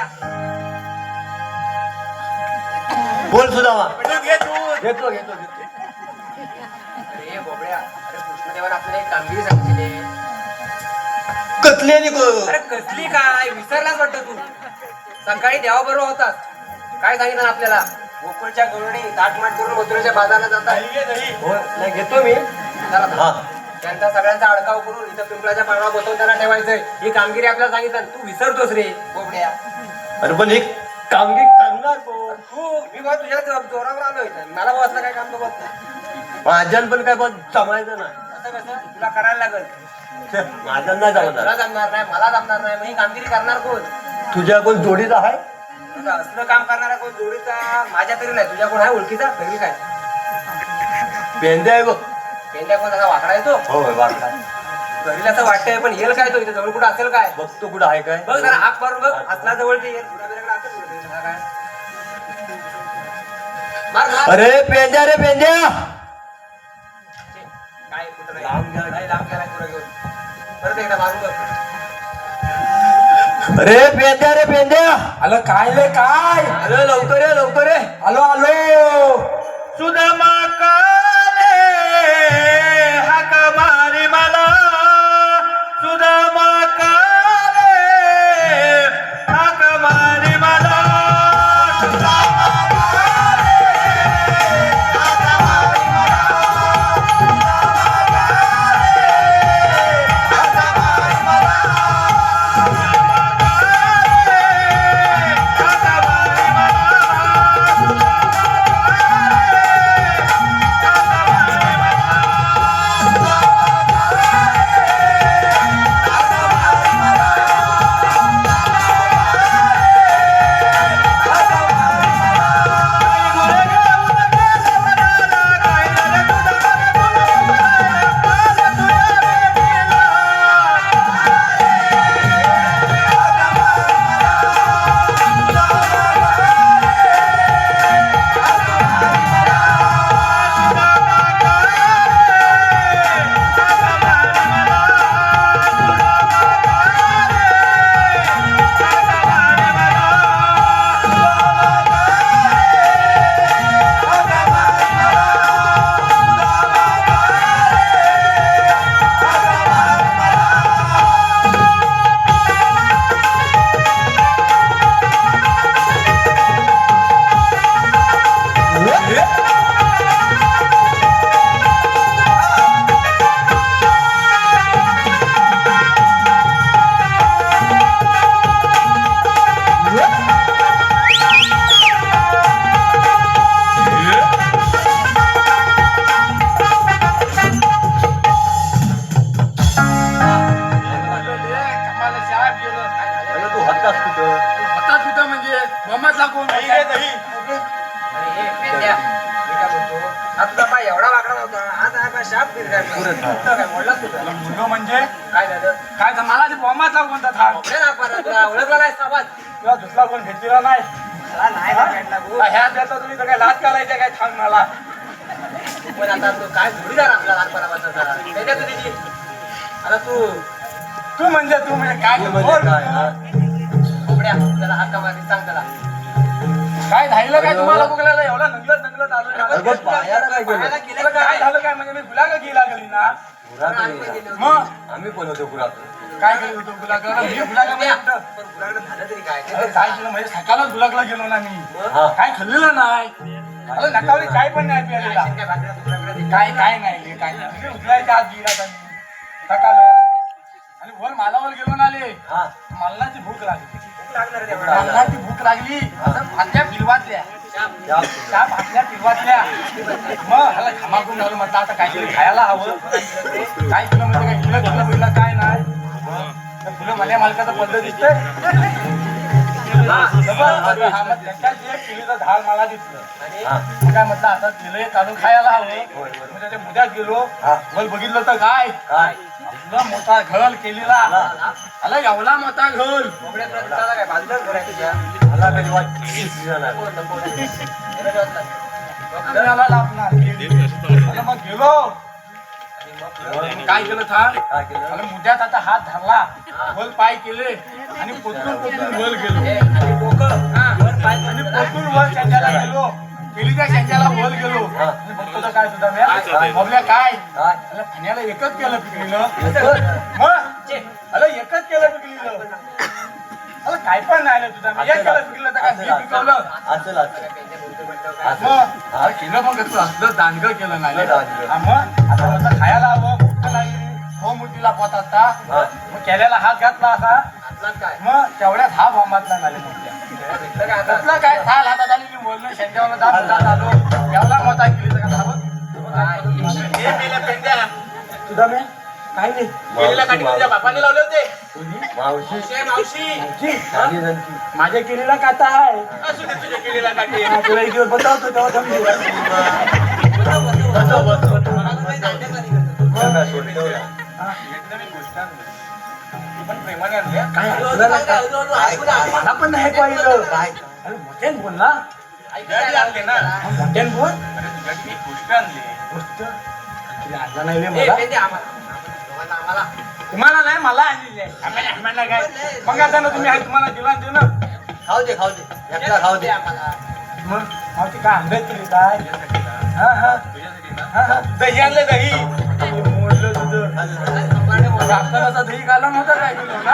बोबड्या. बोल सुदामा. घे तू. घेतो घेतो घेतो. अरे बोबड्या, अरे कृष्णदेवाने आपल्याला एक कामगिरी सांगितली. कसली आणि अरे कसली काय, विसरलाच वाटतं तू. सकाळी देवाबरोबर होतास. काय सांगितलं ना आपल्याला? गोकुळच्या गरुडी ताटमाट करून मथुरेच्या बाजारला जातात. हो नाही घेतो मी. चला हा. आता. त्यांचा सगळ्यांचा अडकाव करून इथं पिंपळाच्या पानावर बसवून त्यांना ठेवायचंय. ही कामगिरी आपल्याला सांगितलं, तू विसरतोस रे बोबड्या. अरे पण एक कामगिरी करणार कोण? तू मी बघ तुझ्या जोरावर आलोय. मला बसलं काय काम बघत नाही. माझ्यान पण काय पण जमायचं नाही. असं कसं तुला करायला लागल. माझ्यान नाही तुला जमणार. जमणार नाही, मला जमणार नाही. मग ही कामगिरी करणार कोण? तुझ्या कोण जोडीचा आहे? आता असलं काम करणारा कोण जोडीचा माझ्या तरी नाही. तुझ्या कोण आहे ओळखीचा? तरी काय पेंदे आहे बघ. पेंड्या कोण असा वाकडा येतो? हो वाटला. घरीला असं वाटतंय, पण येईल काय तो इथे जवळ कुठं असेल काय? बघतो कुठं आहे काय. बघ जरा हाक मारून बघ. असला जवळ ते येईल. गुराबिराकडे असेल कुठे तरी. काय मार मार. अरे पेंद्या रे पेंद्या. काय कुठं नाही. लांब गेला. नाही, लांब गेला गुरं घेऊन. परत एकदा मारून बघ. अरे पेंद्या रे पेंद्या. आलं काय रे काय? अरे लवकर ये लवकर ये. आलो आलो. सुदामा काले हाक मारी मला. सुदामा काले हाक मारी मला. अरे तू हत्तास कुठं? आता तिथं म्हणजे बॉम्बातला कोण? दही घे दही. अरे हे पेंड्या, मी काय बोलतो, हा तुझा पाय एवढा वाकडा नव्हता. आज हा पाय शाप फिरकाय. कुठं काय मोडलास तुझा? मुलगा म्हणजे काय झालं? काय तर मला ते बॉम्बातला कोणता था कुठे ना परत तुला ओळखला नाही साबाद. तुला दुसरा कोण भेटलेला नाही. मला नाही ना भेटला भाऊ. ह्या देता तुम्ही तर काय लाच घालायच्या काय थांब मला. पण आता तू काय जोडीदार आपला लहानपणापासून जरा. पेंड्या तू तिची. आता तू तू म्हणजे काय हे म्हणजे काय हा? बोबड्या, त्याला हाका मारी सांग त्याला. काय झालं काय तुम्हाला बघायला एवढा नंगलत आलो अरे बघ, पायाला काय केलं? पायाला केलं काय झालं काय म्हणजे मी गुलाग गेला गेली ना. गुराकडे गेला. मग आम्ही पण होतो गुराकडे. काय केलं होतं गुलाग गुलाग पेंड्या, पण गुराकडे झालं तरी काय? काय केलं म्हणजे सकाळला गुलागला गेलो ना मी. हा. काय खाल्लेलं नाही. अरे नकावरी काय पण नाही प्यायलेला. काय भाकऱ्या दुसऱ्याकडे दे. काय काय नाही काय नाही. उचलायच्या आज गेला सकाळ आणि वर मालावर गेलो ना आले. हा. मलनाची भूक लागली. भूक लागणार आहे तेवढा. मलनाची भूक लागली. भाकऱ्या पिलवातल्या या. त्या भाकऱ्या पिलवातल्या मग ह्याला घामाकून लावलं. म्हटलं आता काहीतरी खायला हवं. काय केलं म्हणजे काय फुलं घेतलं पहिला काय नाही. तर फुलं मला मालकाचं पद्धत दिसतंय. केळीचं झाड मला दिसलं. हा. मग काय म्हटलं आता केलं काढून खायला हवं. मग त्याच्या मुद्द्यात गेलो. हा. वर बघितलं तर काय काय? आपला मोठा घल केलेला. आला एवढा मोठा घल. बोबड्या, तुला दिसायला काय बाजूलाच घर आहे तुझ्या. मला कधी वाटतं सीझन आहे. कोण नको. याला जात नाही. आपल्याला लाभणार. आणि मग गेलो. काय केलं था काय केलं? मला मुद्द्यात आता हात धरला. खोल पाय केले. आणि पोतून वर गेलो आणि पोतून वर शेंड्याला गेलो केलीच्या शेंड्याला वर गेलो आणि बघतो काय सुद्धा बघल्या काय त्याला खाण्याला एकच केलं पिकलेलं मग अरे एकच केलं पिकलेलं अरे काय पण नाही आलं तुझा एक केलं पिकलं तर काय पिकवलं असेल मग केलं पण कसं असलं दांडगं केलं नाही मग आता कसं खायला हवं भूक लागली हो मुठीला पोतात मग केल्याला हात घातला असा मग तेवढ्यात हा बॉम्बातला नाही त्यातलं काय थाल हातात आली मी बोललो शेंड्यावर जात आलो एवढा मोठा केली का धावत तुझा मी काय नाही केलेल्या काठी तुझ्या बापाने लावले होते मावशी माझ्या केलेला काटा आहे असू दे तुझ्या केलेल्या काठी तुला एक दिवस बतावतो तेव्हा समजेल. पण प्रेमाने आणले काय असलं ना काय? मला पण नाही पाहिलं काय अरे मोठ्यान बोल ना तुझ्यासाठी आणले ना मोठ्यान बोल अरे तुझ्यासाठी एक गोष्ट आणली गोष्ट तुला आणला नाही रे मला तुम्हाला नाही मला आणलेली आहे आम्हाला काय मग आता ना तुम्ही तुम्हाला दिला देऊ ना खाऊ दे एकदा खाऊ दे मग मावशी काय आणलं तुला काय हा हा तुझ्यासाठी ना दही आणलं दही मोडलं तुझं आपल्याला दही घालून नव्हतं काय तुला ना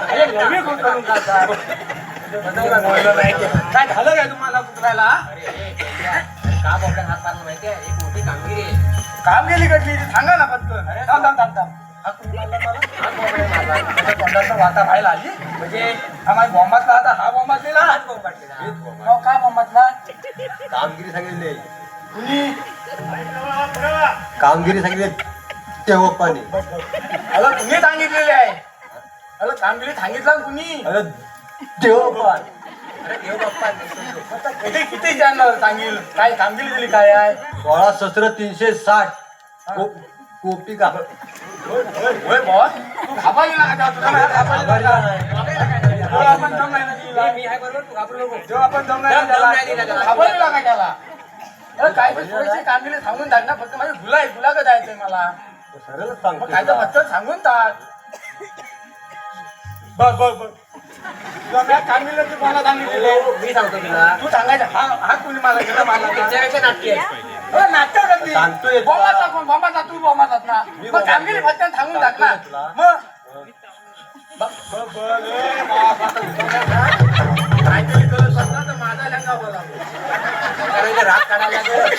अरे नवी कोण करून खातात मोडलं नाही ते. काय झालं काय तुम्हाला कुत्रायला काम आपल्या हात मारलं माहितीये एक मोठी कामगिरी आहे काम गेली कटली सांगा ना पटकन थांब हा तुम्ही मारला मला? हा कोंबड्या मारला. त्याच्या तोंडाचा वाटा बाहेर आली म्हणजे हा माझ्या बॉम्बातला आता हा बॉम्बातलेला हो काय बॉम्बातला कामगिरी सांगितली कुणी कामगिरी सांगितली तेव्हापाने अगं तुम्ही सांगितलेले आहे अगं कामगिरी सांगितलं ना कुणी अरे देवपान आता किती किती जाणार सांगेल काय कामगिरी दिली काय आहे 16,360 कोपी का होय बॉस तू घाबरला का तुला नाही घाबरला जेव्हा आपण दम नाही ना दिला मी आहे बरोबर तू घाबरू नको जेव्हा आपण दम नाही दम नाही दिला दिला त्याला. घाबरला का त्याला अरे काय ते थोडेसे कामगिरी सांगून टाक ना फक्त माझं गुलाग जायचंय मला सरळच मग सांगतो काय तर फक्त सांगून टाक बघ तुला कामगिरी तू मला सांगितलेलं मी सांगतो तुला तू सांगायचं हा कुणी मला गेला मला त्याच्यापेक्षा नाटकी आहे नाट्य करते सांगतोय तुला. बॉम्बाचा कोण बॉम्बाचा तू बॉम्बाचाच ना मग कामगिरी फक्त सांगून टाक ना तुला. मग काहीतरी करत असला तर माझा लेंगा बोला करायचं राग काढायला लागेल.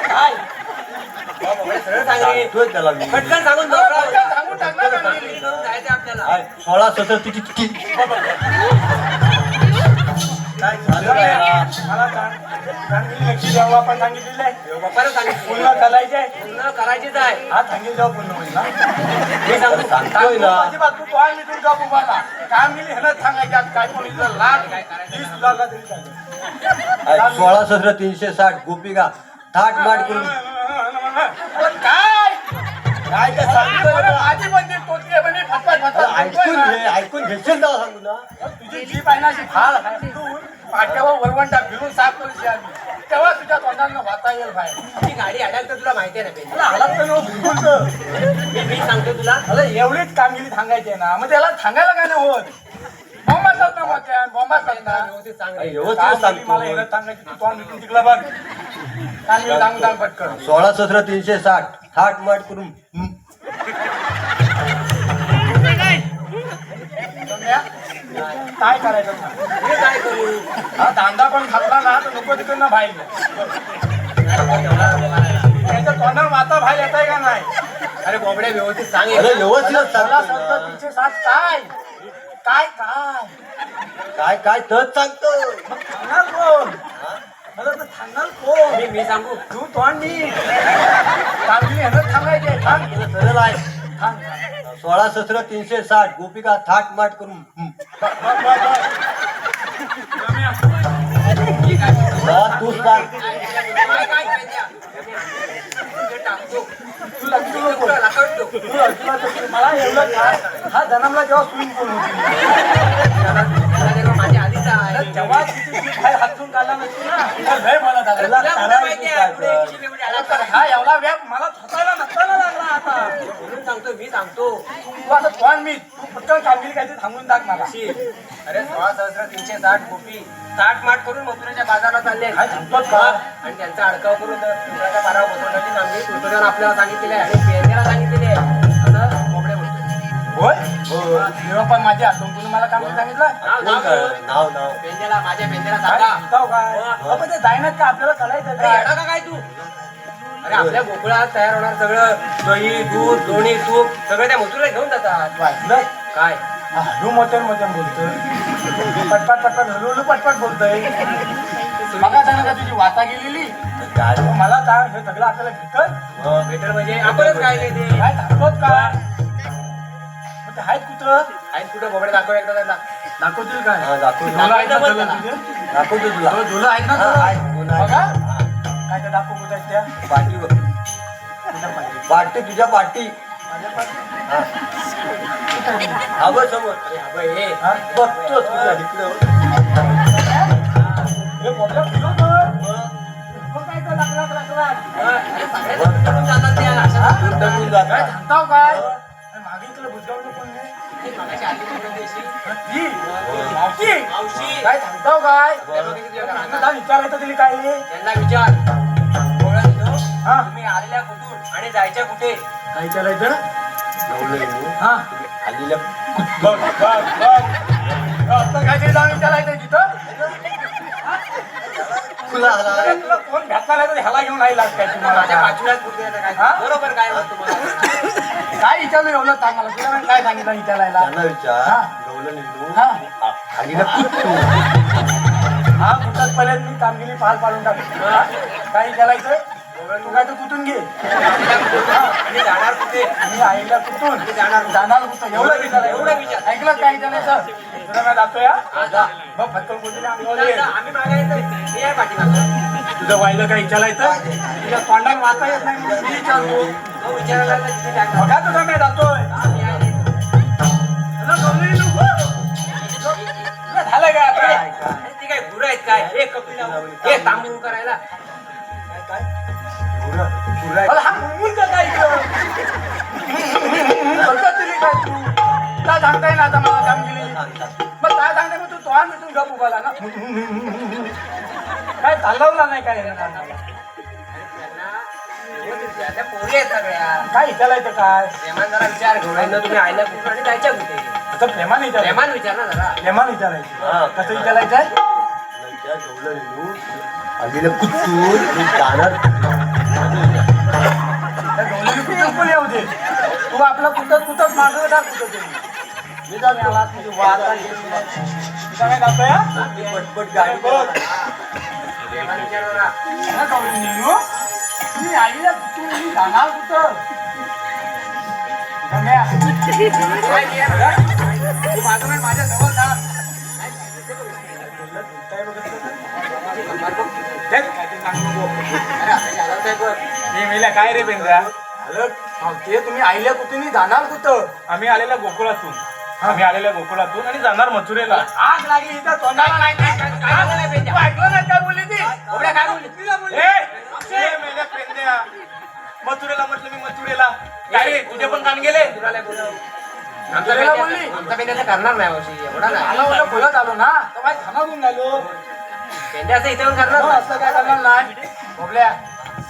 काय सरळ सांग रे. सांगतोय त्याला मी पटकन सांगून मोकळा हो. सांगून टाक ना कामगिरी करून जायचं आपल्याला 16,17 काय झालं काय मला कामगिरी नक्की जेव्हा आपण सांगितलेलं आहे बाप्पाला सांगितलं पूर्ण करायचे आहे पूर्ण करायचीच आहे हा सांगितलं जेव्हा पूर्ण होईल ना मी सांगतो सांगतोय ना अजिबात तू तो मी तुमचा उभारला कामगिरी ह्यानं सांगायच्या काय कोणी जर लाख 20 लाख तरी चालेल 16,360 गोपिका थाट माट करून काय काय ते सांगतोय ना. माझी बंदी टोचली पण ऐकून घेशील ना सांगू ना तुझी जीप आहे ना अशी फाळ हातून पाट्यावर वरवंटा फिरून साफ करून आली तेव्हा तुझ्या तोंडांना वाचा येईल बाहेर ती गाडी अडकतं तुला माहिती आहे ना मला हालात तर नव्हतं बिलकुल मी सांगतो तुला मला एवढीच कामगिरी सांगायची आहे ना मग त्याला सांगायला काय नाही होत बॉम्बाचाच ना मग बॉम्बाचाच ना व्यवस्थित सांग रे. व्यवस्थित कामगिरी सांगतो मला एवढं सांगायची तू तोंड विकून तिकडं बघ कामगिरी सांगून सांग पटकन 16,360 थाट माट करून काय करायचं मी काय करू हा दांडा पण खाल्ला ना तर नको तिकडनं बाहेर त्याच्या तोंडावर माता बाहेर येत आहे का नाही अरे बोबड्या व्यवस्थित सांग अरे एक. व्यवस्थित मला सांगतोय सांगतो ना. 307 काय काय काय काय काय तच सांगतोय सांगणार कोण मला तर सांगणार कोण मी सांगू तू तोंड मी कामगिरी ह्यानं सांगायचे सांग सरळ आहे सांग 16,360 गोपिका थाट माट करून तू सांग काय काय करायचं? ते टाकतो. तू लक्ष नको तुला लकावतो. तुला तसं- मला एवढं काय हा जन्मला जेव्हा स्विमिंग पूल होती त्याला तेव्हा माझ्या आधीच आहे तेव्हा तिथे जीप बाहेर हातून काढला नसतो ना तुला लय मला झालं. तुला कुठं माहिती आहे पुढे किती एवढी तर अडचण हा एवढा व्याप मला स्वतःला नसताना लागला आता मी सांगतो तू आता तोंड मी तू पटकन कामगिरी काय ते थांबून टाक मला. अरे 16,360 गोपी ताट माट करून मथुरेच्या बाजारात चालले काय थांबत का? आणि त्यांचा अडकाव करून पिंपळाच्या पारावर बसवण्याची नामदेवी कृष्णदेवानं आपल्याला सांगितलेली आहे आणि पेंड्याला सांगितलेली आहे असं कोंबडे म्हणतो. होय तेव्हा पण माझी आठवण मला काम सांगितलं. नाव पेंड्याला माझ्या पेंड्याला काय सांगा. सांगताव काय? आपण ते जाईनात का आपल्याला कळायचं अरे काय? येडा का काय तू अरे आपल्या गोकुळात तयार होणार सगळं दही दूध लोणी तूप सगळं त्या मथुरेला घेऊन जातात. वाचलं? काय हळू मोठ्यान मोठ्यान बोलतोय. पटपट पटपट हळूहळू पटपट बोलतोय. बघा सांगा का तुझी वाता गेलेली. मला सांग हे सगळं आपल्याला भेटत भेटर म्हणजे आपणच काय नाही ते काय थांबत काय? मग ते आहेत कुठं? आहेत कुठं बोबडे दाखव एकदा त्यांना. दाखवतील काय? दाखवतो झोला आहेत ना दाखव तुला त्याला. तुझे? दाखवतो तुला झोला आहेत ना तुला? बघा काय ते दाखव कुठं आहेत त्या? पाठीवर कुठं पाहिजे? पाठी तुझ्या पाठी माझ्या पाठी? हा बघ समोर हा? बघतोच तुझ्या इकडं हे बोललं तुझं तर. मग काय तर लाख लाख काय सांगताव काय? आणि मागे इकडे बुजगावलं कोण नाही? ती? मावशी? मावशी काय सांगताव काय? त्यांना त्यांना विचारायचं तिला काय आहे? विचार गोळा दिलो. हा तुम्ही आलेल्या कुठून आणि जायच्या कुठे काय विचारायचं? हा आलेल्या बघ बघ बघ आता काय ते जाऊन विचारायचं तिथं? तुला अरे तुला कोण भेटला नाही तर ह्याला घेऊन राहिला काय माझ्या तुम्हाला? पाचव्यात कुठे येतं काय हा? बरोबर काय म्हणतो तुम्हाला काय विचारलं एवढं सांग मला तुला मी काय सांगितलं विचारायला? त्यांना विचार हा. गवलं निघू हा. आलेल्या कुठू हा कुठंच पहिले मी कामगिरी पार पाडून टाकतो. काय विचारायचं? तू काय तर कुठून घे. आणि जाणार कुठे मी आईला कुठून जाणार कुठं एवढं विचार एवढं विचार ऐकलं काय विचारायचं? तुला काय जातो या मग फटकन कुठे अंगावर ये. आम्ही मागायचं मी आहे पाठीमागं. तुझं वाहिलं काय विचारायचं? तुझ्या तोंडात वाचा येत नाही म्हणून मी विचारतो. तो विचारायला लागला किती काय करणार? बघा तुझा मी जातोय. आम्ही आहे. तुला गवळणी नको. तुला झालं काय आता? आणि ती काय गुरं आहेत काय हे कपिला हे तांबू करायला अरे हा मुलगा काय इकडं? बोलतो तुला काय तू? काय सांगताय ना आता मला कामगिरी? मग काय सांगते मग तू तोहान मिटून गप उभाला ना? काय चालवला नाही काय यानं कामाला? त्या पोरी आहेत सगळ्या काय विचारायचं काय? प्रेमान जरा विचार घेऊन तुम्ही आयला कुठून आणि जायच्या कुठे आता प्रेमाने विचारायचं. प्रेमान विचार ना जरा प्रेमाने विचारायचं. कसं विचारायचंय? गवलं निघू आलेल्या कुठून जाणार त्या गवळणी कुठं पण येऊ दे. तू आपलं कुठंच मागं टाक कुठं तरी. मी जाऊन याला तुझी वाद आहे. तुझा काय जातोय हा? पटपट काय बोल. प्रेमान विचार जरा ना गवळणी हो? तुम्ही आईला कुठून मी जाणार कुठं? रम्या, काय केलं? तू माझं नाही माझ्या जवळ जा. काय बघितलं तर? तेच काय ते सांगू नको. अरे आता शाळा साहेब हे मेल्या काय रे बेंद्रा? अरे ते तुम्ही आईला कुठून जाणार कुठं? आम्ही आलेल्या गोकुळातून आणि जाणार मथुरेला. आग लागली इथं तोंडाला नाही काय तू ऐकलं नाही काय बोलली ती? बोबड्या काय बोलली? ए, मेल्या पेंड्या. मथुरेला म्हटलं मी मथुरेला. काय रे तुझे पण कान गेले? तुला बोलव तुला बोलली? आमचा पेंड्याचं करणार नाही मावशी एवढा नाही आला मला बोलत आलो ना तर माझ्या थांबावून झालो. पेंड्याचं इथे येऊन करणार हो, नाही. असं काय करणार नाही. बोबल्या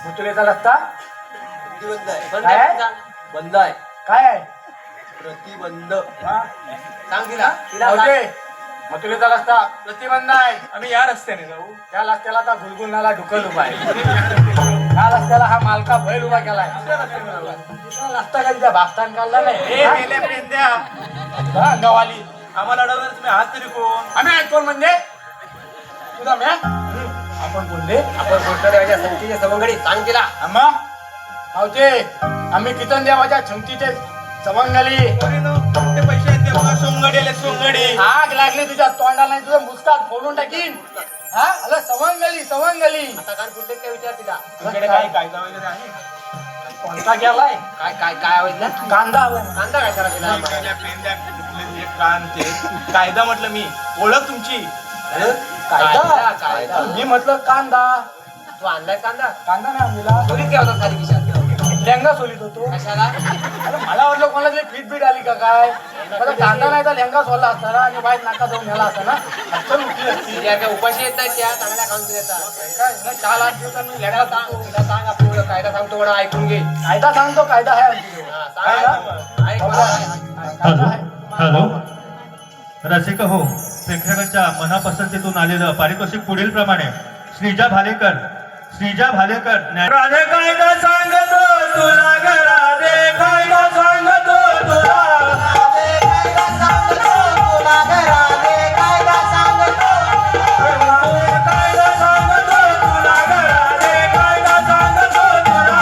मुतुलेचा रस्ता प्रतिबंध आहे बंद काय? आहे, सांग. बंद आहे काय आहे? प्रतिबंध हा? सांग तिला तिला भाऊजे, मुतुलेचा रस्ता प्रतिबंध आहे. आम्ही या रस्त्याने जाऊ. त्या रस्त्याला आता गुलगुल नाला ढुकल उभा आहे. त्या रस्त्याला हा मालका बैल उभा केलाय. दुसरा रस्ता काही त्या भागतान काढला नाही. ए, हा? मेल्या पेंड्या. हा, अंगावाली आम्हाला अडवणार तुम्ही आहात तरी कोण? आम्ही ऐकतो म्हणजे तुझा म्या आपण बोलले आपण कृष्णदेवाच्या संतीच्या सवंगडी सांग तिला आम्हा भाऊजे आम्ही कितन देवाच्या छमतीचे सवंगली. पोरीनो, ते पैसे आहेत ते बघा. सोंगडी आले सोंगडी. आग लागली तुझ्या तोंडाला नाही तुझं मुस्काट फोडून टाकीन. हा अला सवंगली आता काल कुठे काय विचार तिला तुमच्याकडे काही कायदा वगैरे आहे? कोणता गेलाय? काय काय काय होईल ना कांदा हवा. कांदा काय करा तिला पेंड्या, पेंड्या, कुठले ते कान ते. कायदा म्हटलं मी. ओळख तुमची. कायदा कायदा मी म्हटलं कांदा. तू आणलाय कांदा कांदा नाही आणलेला. चोरीत काय होता खाली खिशात लेंगा सोलित होतो कशाला अरे मला वाटलं कोणाला तरी फीट बीट आली का काय मला कांदा नाही तर लेंगा सोडला असता ना आणि बाहेर नाका जाऊन नेला असता ना अडचण उठली असती तुझ्या काय उपाशी येत नाही त्या चांगल्या खाऊन देतात काय ना 4 8 दिवसांनी लेंगा सांगतो तिला सांग आपलं कायदा सांगतो म्हणा ऐकून घे कायदा सांगतो कायदा आहे आमची हा, काय ना? सांग ऐक मला. हॅलो हॅलो रसिक हो, प्रेक्षकांच्या मनापसंतीतून आलेलं पारितोषिक पुढील प्रमाणे श्रीजा भालेकर राधे कायदा सांगतो तुला ग राधे कायदा सांगतो तुला कायदा सांगतो तुला ग राधे कायदा सांगतो तुला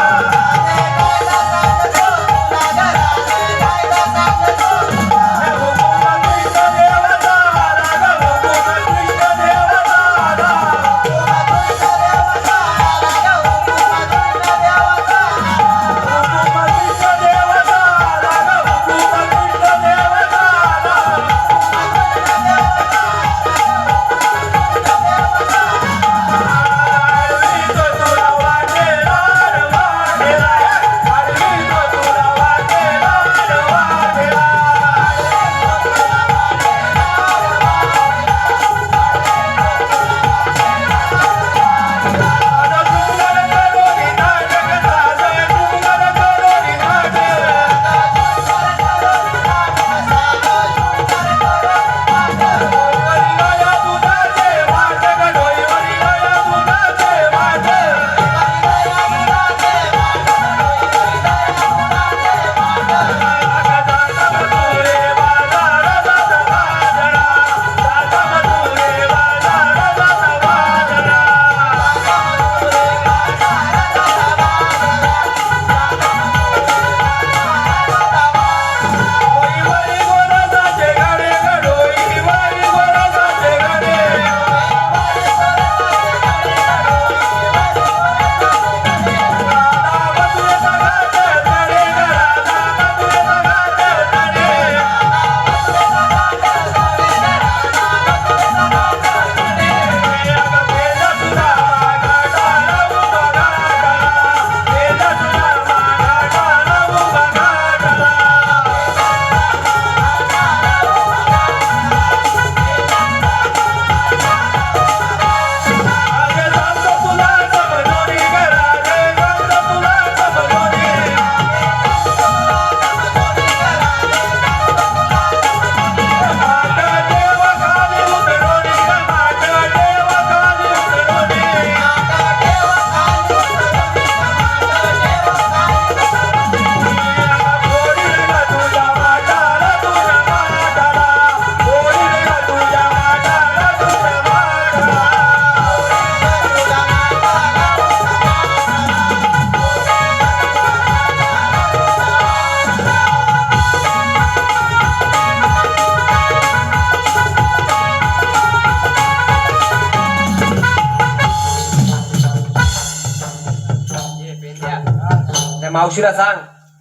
मावशीला सांग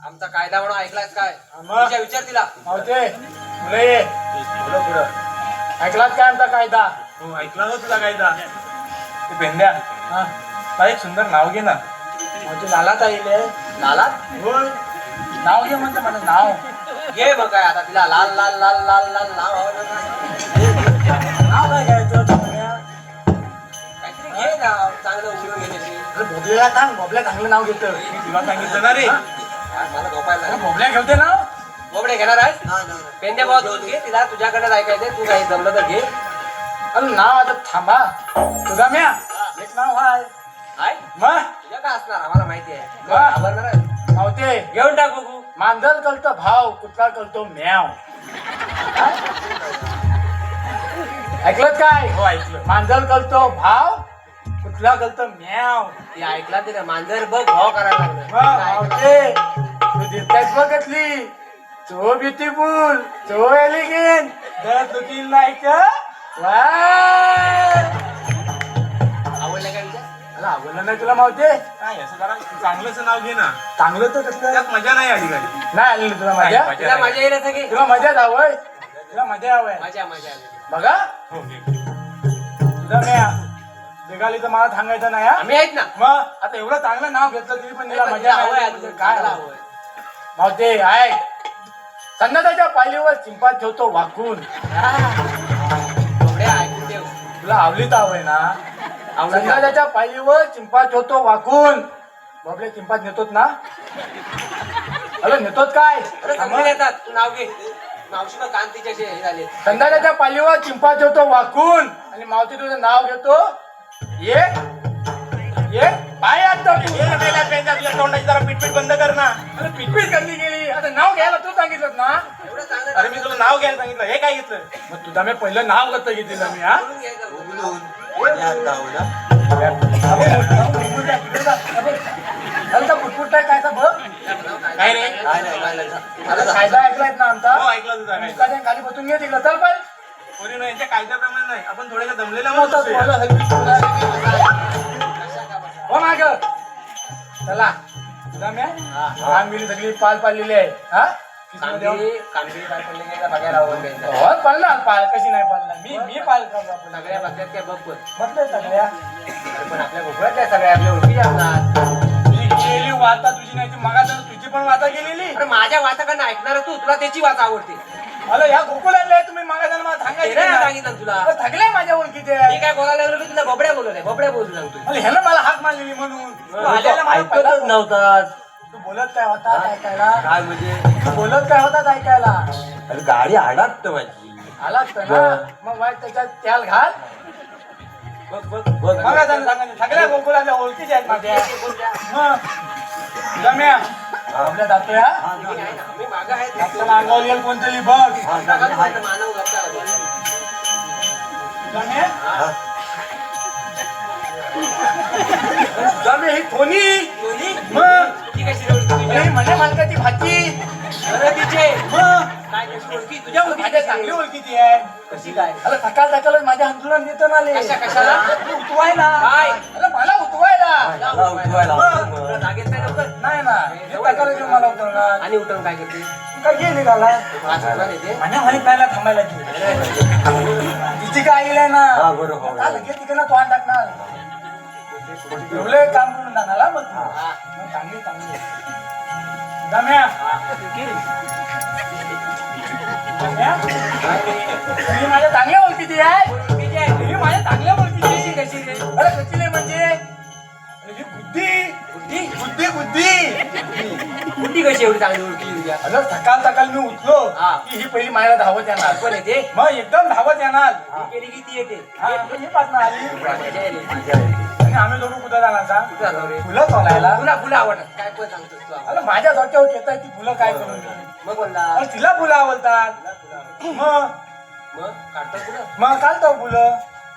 आमचा कायदा म्हणून ऐकलाय काय तिच्या विचार तिला मावते मुलं ये ऐकलात काय आमचा कायदा हो ऐकला हो तुझा कायदा ते पेंद्या हा मला एक सुंदर नाव घे ना म्हणजे लालात आईले लाला होय नाव घे म्हणते माझं नाव घे मग काय आता तिला लाल लाल लाल लाल लाल नाव नाव काय घ्यायचं चांगल्या काहीतरी घे ना चांगलं उचलून घे त्याची भोबल्याला सांग भोबल्या चांगलं नाव घेतं मी तुला सांगितलं ना रे यार, मला झोपायला लागलं. भोबल्या घेते नाव बोबडे घेणार आहेस पेंद्या भाऊ दूध घे तिला तुझ्याकडे ऐकायचंय तू काही जमलं तर घे अरे नाव आता थांबा तुझा म्या एक नाव हाय हाय मग तुझ्या काय असणार आम्हाला माहिती आहे वा. घाबरणार आहे मावते घेऊन टाक बघू मांजर कळतं भाव कुत्रा कळतो म्याव काय? ऐकलं काय हो ऐकलं मांजर कळतो भाव कुठला कळतो म्याव ती ऐकला तिने मांजर बघ भाव करायला लागलं मग मावते तू दिसतायच बघितली चो ब्युटीफुल चो एलिगेंट दर लुकिंग लाईक आवडलं काय विचार अरे आवडलं नाही तुला मावते काय असं जरा चांगलंच नाव घे ना चांगलं तर कसं त्यात मजा नाही आली गाडी नाही आली ना तुला मजा नाही, तिला मजा येईल असं की तुला मजा हवंय तुला मजा हवंय मजा मजा बघा हो घे तुला म्या निघाली तर मला सांगायचं नाही हा? आम्ही आहेत ना. मग आता एवढं चांगलं नाव घेतलं तरी पण तिला पण मजा तिला नाही हवंय आली. अजून, काय तिला हवं? हवंय. मावते आहे संध्याकाळच्या पायलीवर चिंपात ठेवतो वाकून. कोंबड्या ऐकून ठेव. तुला आवलीत आवय ना आवलीत संध्याकाळच्या पायलीवर चिंपात ठेवतो वाकून. बाबले चिंपात नेतोत ना? अरे नेतोत काय? अरे सगळे येतात, तू नाव घे. मावशी मग कांतीचे असे हे झाले. संध्याकाळच्या पायलीवर चिंपात ठेवतो वाकून आणि मावती तुझं नाव घेतो ये ये पाय आता तू. हे मेल्या पेंड्या, तुझ्या तोंडाची जरा पिटपीट बंद कर ना. अरे पिटपीट करली गेली. आता नाव घ्यायला तू सांगितलं ना. एवढं चांगलं अरे मी तुला नाव घ्यायला सांगितलं, हे काय घेतलं? मग तुझा मी पहिलं नाव कसं घेतलेलं मी हा बोलून घ्यायचं. फुटफुट काय बघ काय रे? आता कायदा ऐकलायत ना आमचा. हो, ऐकला तुझा काय. एखाद्या खाली बसून घे तिकडं चल पण पोरीनो, यांच्या कायद्याप्रमाणे नाही, आपण थोडे दमलेला हो माग चला तुला मी आंबिली सगळी पाल पाडलेली आहे हा कांदे काय पडले काय बघायला आवडून घ्यायचं. हो पाळणार पाल कशी नाही पाळणार मी पाल करतो आपण सगळ्या बघतात काय बघ पण. म्हटलं सगळ्या अरे पण आपल्या गोकुळात काय सगळ्या आपल्या ओळखी असतात. तुझी गेली वाता तुझी नाही ती मगा तुझी पण वाता गेलेली. अरे माझ्या वाचकांना ऐकणार तू, तुला त्याची वाच आवडते. अरे ह्या गोकुळाला तुम्ही मगा मला ते सांगायचं नाही ना. सांगितलं तुला. अरे थकले माझ्या ओळखीचे मी काय बोलायला लागलो की तुला बबड्या बोलवलंय, बबड्या बोलू सांगतो. अरे ह्यानं मला हाक मारलेली म्हणून तू आलेला मला ऐकतच नव्हता. तू बोलत काय होता ऐकायला काय म्हणजे तू बोलत काय होता ऐकायला अरे गाडी अडकत माझी. आलाच तर ना मग वाईट त्याच्यात त्याल घाल बघ बघ बघ मग आता सांगायचं सगळ्या गोकुळाच्या ओळखीचे आहेत माझ्या मग जम्या आपल्या जातोय हा? मी मागं आहे. आपल्याला अंगावर येईल कोणतरी बघ मानव गप्पा. जम्या जम्या ही कोणी कोणी? मग ती कशी ओळखी अरे तुझ्या? ही म्हणजे मालकाची भाची अरे तिचे मग काय कशी ओळखी तुझ्या माझ्या ओळखी चांगली ओळखीची आहे कशी काय? अरे सकाळ सकाळच माझ्या हंतुरात देतो ना आले कशाला? उठवायला काय? अरे मला उठवायला मला उठवायला मग. तुला जागेत नाही लवकर? नाही ना हे सकाळी घेऊन मला उठवणार आणि उठवून काय करते? तू काय गेली घाला पाच रुपये देते. माझ्या माहित नाही ना थांबायला तिची काय आहे ना हा बरोबर आता लगेच तिकडे तोंड टाकणार एवढे काम करून जाणार मग तू. मग चांगली चांगली दम्या दम्या? ही माझ्या चांगल्या ओळखीची आहे ओळखीची आहे. ही माझ्या चांगल्या ओळखीची कशी रे? अरे कशी नाही म्हणजे अरे ही बुद्धी बुद्धी? बुद्धी बुद्धी बुद्धी कशी एवढी चांगली ओळखी तुझ्या? अरे सकाळ सकाळ मी उठलो हा. की ही पहिली माझ्या धावत येणार पण येते मग एकदम धावत येणार ती केली की ती येते. हा, ही पासन आली मजा येते. आणि आम्ही दोघं कुठं जाणार सांग कुठं जाणार रे? फुलं तोलायला तुला फुलं आवडतात काय पण सांगतोस तू आम्हाला. अरे माझ्या डोक्यावर येत ती फुलं काय करून मग बोलला अरे तिला फुलं आवडतात मग मग काढतो फुलं. मग काढतो फुलं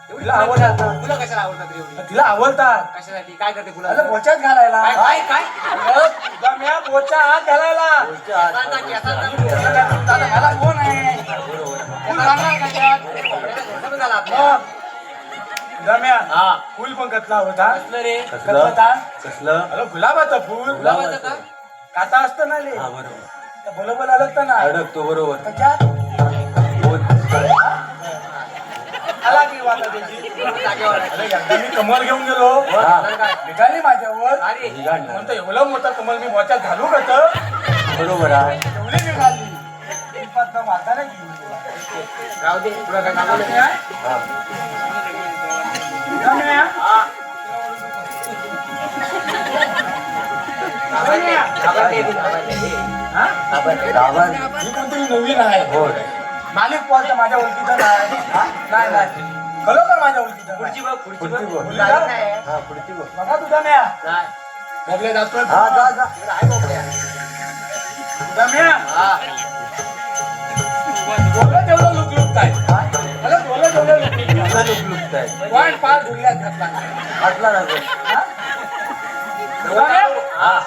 एवढी तिला फुलं आवडतात कशाला- फुलं कशाला आवडतात रे एवढी? तिला आवडतात कशासाठी काय करते फुलं? अरे बोच्यात घालायला काय काय काय? अरे तुझा म्या बोच्या आत घालायला केसांचा- केसांचा- दादा मला कोण आहे फुल घालणार कशात? कसं झालं आपलं? मग तुझा म्या हा. फुल पण कसला होता कसलं रे? कसलं होता कसलं अरे गुलाबाचं फुल गुलाबाचं का? काटा असतं ना ले हा बरोबर बोलबोल आलं ना अडकतो बरोबर त्याच्यात आला की वाटा त्याची जागेवर आहे. अरे एकदा मी कमल घेऊन गेलो तर काय? निघाली माझ्यावर अरे म्हणतो एवढं मोठं कमल मी बोच्यात घालू का तर बरोबर आहे एवढी निघाली वाटाने घेऊन गेला. राहू दे तुला काय कामाला तुझा हा म्या? आभार दे, आभार दे. हा? गावात ही कोणतरी नवीन आहे हो मालिक पॉल माझ्या ओळखीचा नाही हा? नाही नाही खरोखर माझ्या ओळखीचा नाही. पुढची बघ पुढची बघ. पुढची बघ. पुढची गाडी नाही आहे. हा पुढची बघ बघा तुझा म्या नाही. बघले जातोय हा जा जा इकडं आहे बोकड्या. तुझा म्या हा. बोललं तेवढं लुकलुकत आहे मला बोललं तेवढं लुकलुकत कसं लुकलुकत आहे वाट पार धुरल्यात घातला वाटला ना गं. हा? तुझा म्या?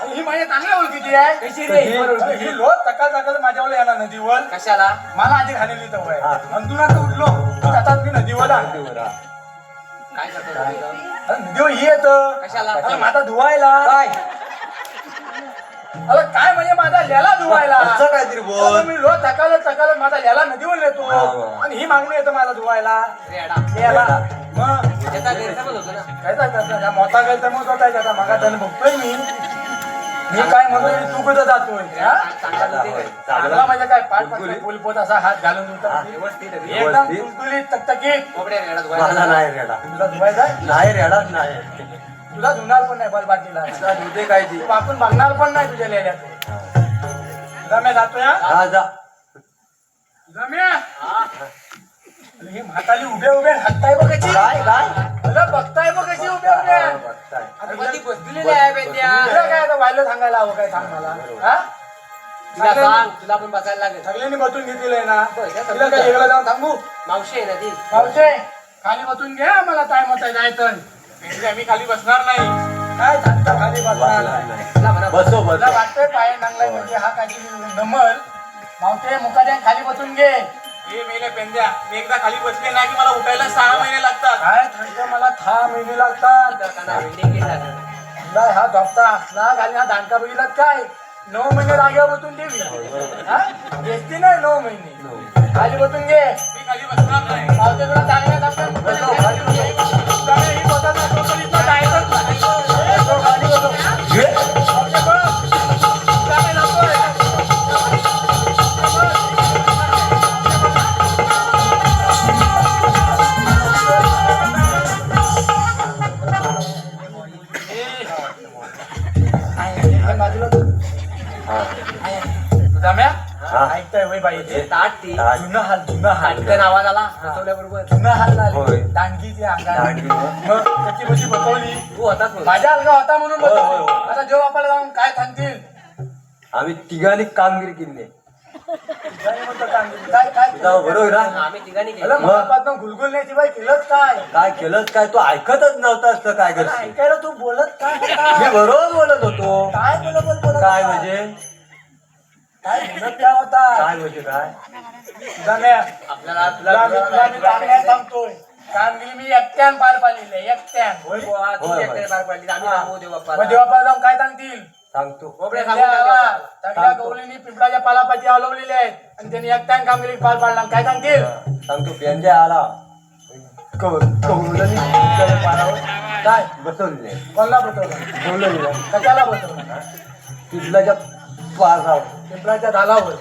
ही माझ्या चांगल्या ओळखीची आहे कशी रे? अरे ही लोक सकाळ सकाळ माझ्यावर येणार नदीवर कशाला? मला आधी खालेली सवय हा. अंतुनात उठलो की आता मी नदीवर आलो. बरोबर हा. काय करतो तुझं? अरे नदीवर ही येतं कशाला? अरे माझा धुवायला काय? अरे काय म्हणजे माझा लेला धुवायला असं काहीतरी बोल. अरे मी रोज थकालत माझा लेला नदीवर नेतो हा. आणि ही मागणी येतं मला धुवायला लेला. मग काय त्याचा मोठा गैरसमज होता त्याचा मागा त्याने बघतोय मी काय म्हणतोय तू कुठं जातोय हा? चांगला म्हणजे काय पाठ बोलपोत असा हात घालून एकदम तुलतुलीत तकतकीत मला नाही रेडा. तुला धुवायचा आहे? नाही रेडाच नाही. तुला धुणार पण नाही बलबाटीला तुला धुते काय ती? तू आपण बघणार पण नाही तुझ्या लेल्यात तुला मी जातोय हा? हा जा. रम्या ही म्हातारी उभ्या हातताय बघ कशी काय काय अरे बघताय बघ कशी उभ्या बघताय. तुला काय आता वायलं सांगायला हवं काय सांग मला हा? तुला पण बसायला लागेल सगळ्यांनी बसून घेतलेलं आहे ना तुला काय वेगळं जाऊन थांबू मावशी आहे ना ती पावसे खाली बसून घ्या मला टाइम होता जायचं मी खाली बसणार नाही काय सांगता खाली बसणार नाही बसो बसो. तुला वाटतंय पाय नांगलाय म्हणजे हा काहीतरी नमल मावते मुकाद्या खाली बसून घे हे मेले पेंद्या मी एकदा खाली बसले नाही की मला उठायला 6 महिने लागतात. काय सांगतो मला 6 महिने लागतात तुला हा झोपता असला खाली हा दांडका बघितलात काय 9 महिने जागेवर बसून ठेवी हा घेतली नाही 9 महिने खाली बसून घे मी खाली बसणार नाही. पावते तुला चांगल्या दाखवून बसव, खाली बसव. तुला ही बसत नाही, तो पण इथं जायचंच नाही. बसव, खाली बसव. पावते बस. तुला काय नको आहे? हे बाजूला तू. रम्या, हा. ऐकताय वय बाई ते? ती जुना हाल आवाज आला बसवल्याबरोबर जुना हाल झाली होय. दांडगीची अंगाने दांडगी, मग त्याची बशी बसवली तू होताच बोल. माझ्या अलगा होता म्हणून होय, होय, बसवली होय. आता जेव्हा आपल्याला जाऊन काय सांगतील आम्ही तिघांनी कामगिरी केली. त्याने म्हणतो कामगिरी. काय काय तुझा बरोबर ना? आम्ही ठिकाणी अरे मनापासून घुलघुलण्याची बाई केलंच काय काय केलंच काय तू ऐकतच नव्हता असं काय अरे करशील? ऐकायला तू बोलत काय मी होता? बरोबर बोलत होतो. काय बोलत काय होता? म्हणजे काय बोलत काय होता काय म्हणजे काय रम्या, आपल्याला तुला मी चांगल्या सांगतोय कामगिरी मी एकट्यान पार पाडलेली आहे, एकट्यान होय बुवा, तू होय, एकट्याने होय. पार पाडली आम्ही सांगू देऊ मग बाप्पाला. जेव्हा जाऊन काय सांगतील सांगतो. कोपऱ्या सगळ्या सांगू आवा, टाकू. सगळ्या गवळींनी पिंपळाच्या पालापाची हलवलेले आहेत आणि त्यांनी एकट्यान कामगिरी पार पाडला काय सांगतील सांगतो पेंद्या आला कौलानी पारावर काय बसवले कोणाला बसवलं कौलानी कशाला बसवलं पिपलाच्या पारावर पिंपळाच्या झालावर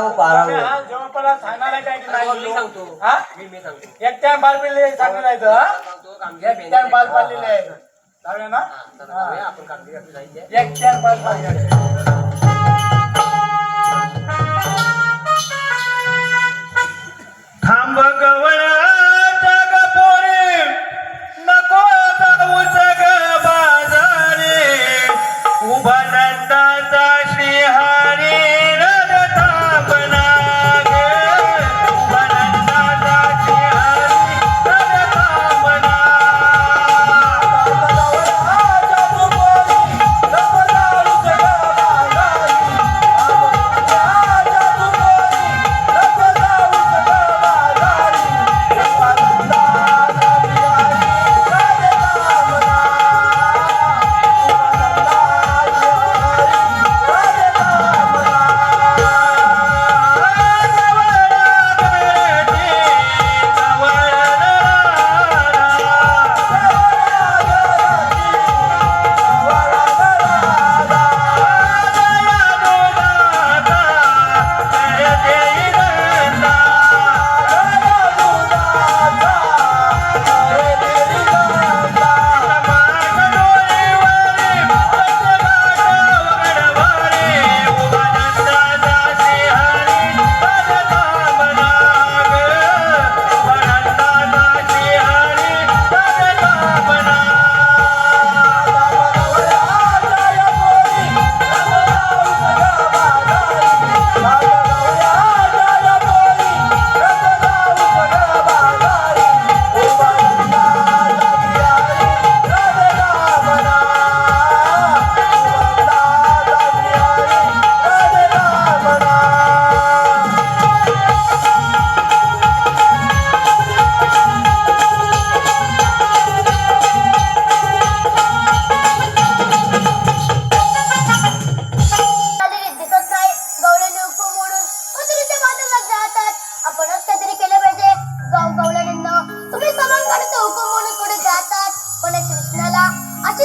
पारावर जेव्हा मला सांगणार आहे काय की मी नाही सांगतो हा मी सांगतो एकट्यान पार पाडले सांगणार आहे तर, हा? सांगतो कामगिरी एकट्यान पार पाडलेले आहे चालेल ना जाऊया, आपण कामगिरी आपली जायची आहे. एकट्यान पार पाडलेले थांब गवळाच्या गपोरी नको जाऊ सग बाजारे उभा नंदाचा श्रीहारी रथ थांबना गे उभा नंदाचा श्रीहारी रथ थांबना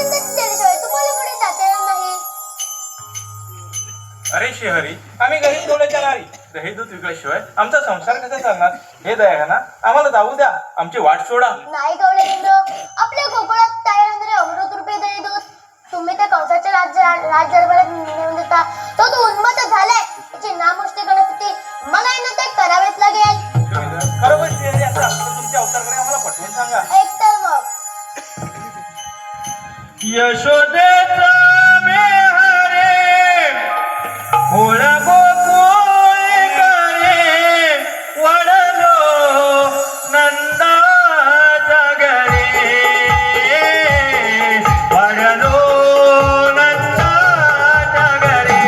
चिंता केल्याशिवाय तुम्हाला कुठे जाता येणार नाही. अरे शेहरी, आम्ही गरीब डोळ्याच्या नारी, दही दूध विकल्याशिवाय आमचा संसार कसा चालणार? हे दयाना आम्हाला जाऊ द्या, आमची वाट सोडा. नाही गवळे इंद्र, आपल्या गोकुळात तयार अमृत रूपे दही दूध तुम्ही त्या कंसाच्या राज्यदरबारात नेऊन देता. तो उन्मत्त झालाय, त्याची नामुष्टी गणपती मला ना ते करावेच लागेल. खरोखर शेहरी असा तर तुमच्या अवतारकडे आम्हाला पटवून सांगा. एक तर मग यशोदेचा मेहरे होळा गोकुळ करे वडलो नंदा जगरे वडलो नंदा जगरे.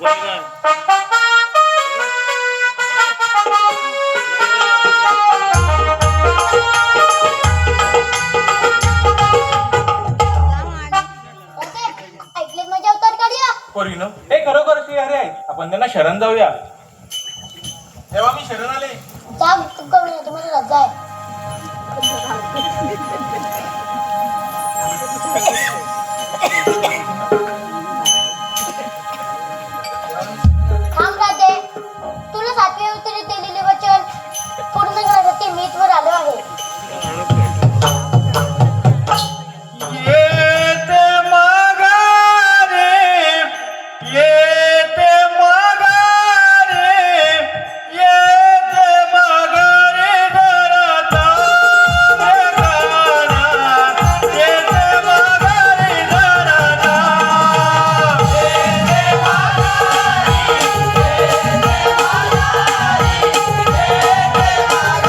ऐकलेत माझे अवतार कार्य? पोरीनो हे खरोखर श्रीहरी आहे. आपण त्यांना शरण जाऊया. तेव्हा मी शरण आले. जा करून येतो, मला लज्जा आहे. थांब राधे, तुला 7व्या अवतारात दिलेले वचन पूर्ण करण्यासाठी मी इथवर आलो आहे. येते माघारे, येते माघारे, येते माघारे धरता गाना, येते माघारे धरता, येते माघारी, येते माघारी, येते माघारी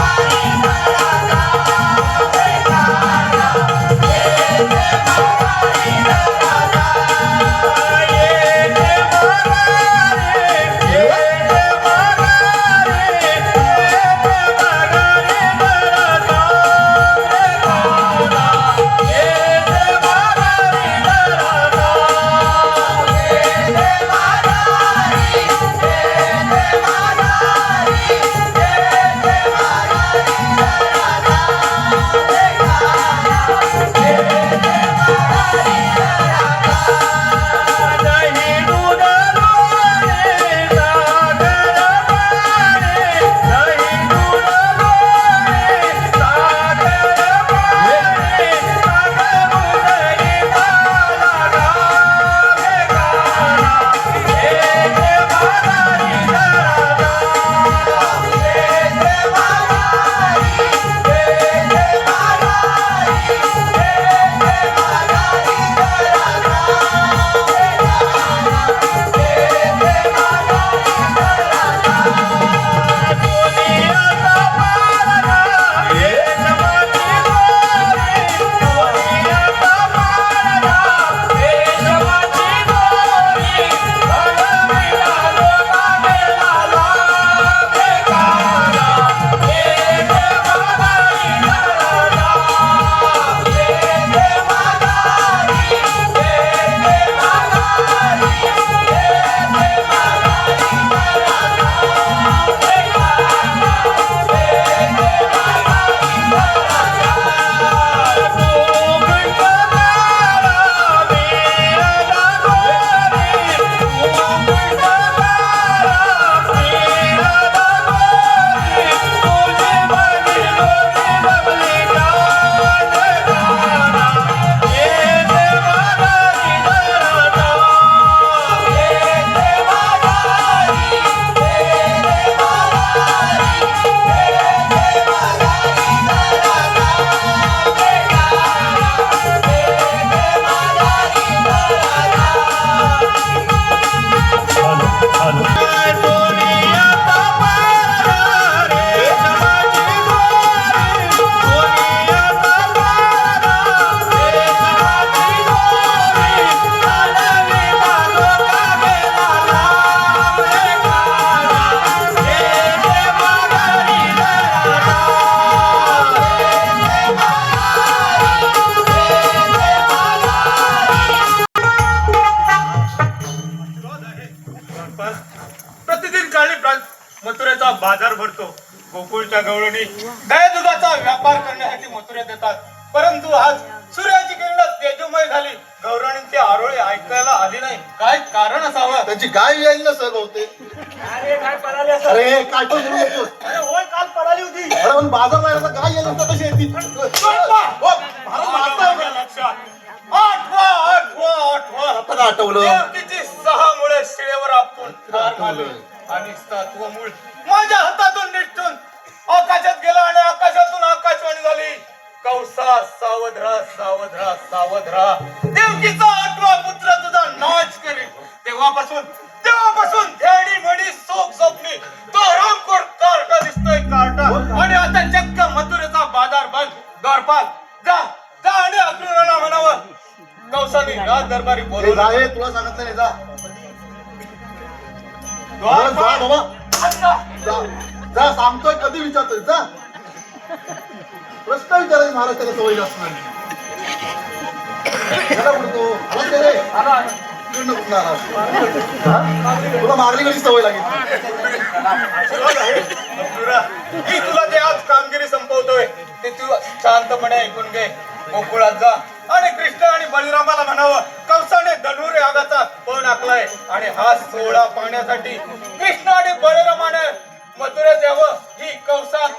मथुरेचा बाजार भरतो. गोकुळच्या गवळणी गाय दुधाचा व्यापार करण्यासाठी मथुरेत येतात. परंतु आज सूर्याची किरण तेजोमय झाली, गौरणींची आरोळी ऐकायला आली नाही. काय कारण असावं? त्यांची गाय येईल ना सर बहुतेक. अरे काय पळाली असं? अरे काय पण बोलू नकोस. अरे होय, काल पळाली होती. अरे पण बाजार नाही गाय येईल नसता कशी येतील? लक्षात आठवा आठवा आठवा आता का आठवलं? देवकीची 6 मुळे शिळेवर आपण ठार मारली आणि 7वं मूळ माझ्या हातातून निसटून आकाशात गेला आणि आकाशातून आकाशवाणी झाली. कौसा सावध राहा, सावध राहा, सावध राहा. देवकीचा 8वा पुत्र तुझा नाच करेल. तेव्हापासून ध्यानी म्हणी सोप स्वप्नी तो रामखोर कार्टा दिसतोय, कार्टा. आणि आता चक्क मथुरेचा बाजार बंद. द्वारपाल जा जा आणि अक्रूराला म्हणावं कौसाने राज दरबारी हे बोलवलं. जा, हे तुला सांगितलं नाही जा. जा बाबा जा जा सांगतोय कधी विचारतोय जा प्रश्न विचारायचे महाराष्ट्राला सवय जास्त नाही याला म्हणतो आलास का रे इकडनं कुठनं आलास? हा? तुला मागणी कधी सवय लागेल मी तुला ते आज कामगिरी संपवतोय ते तू शांतपणे ऐकून घे. गोकुळात जा आणि कृष्ण आणि बळीरामाला म्हणावं कंसाने धनुर्य यागाचा पण आखलाय आणि हा सोहळा पाहण्यासाठी कृष्ण आणि बळीरामाने मथुरेत यावं ही कंसात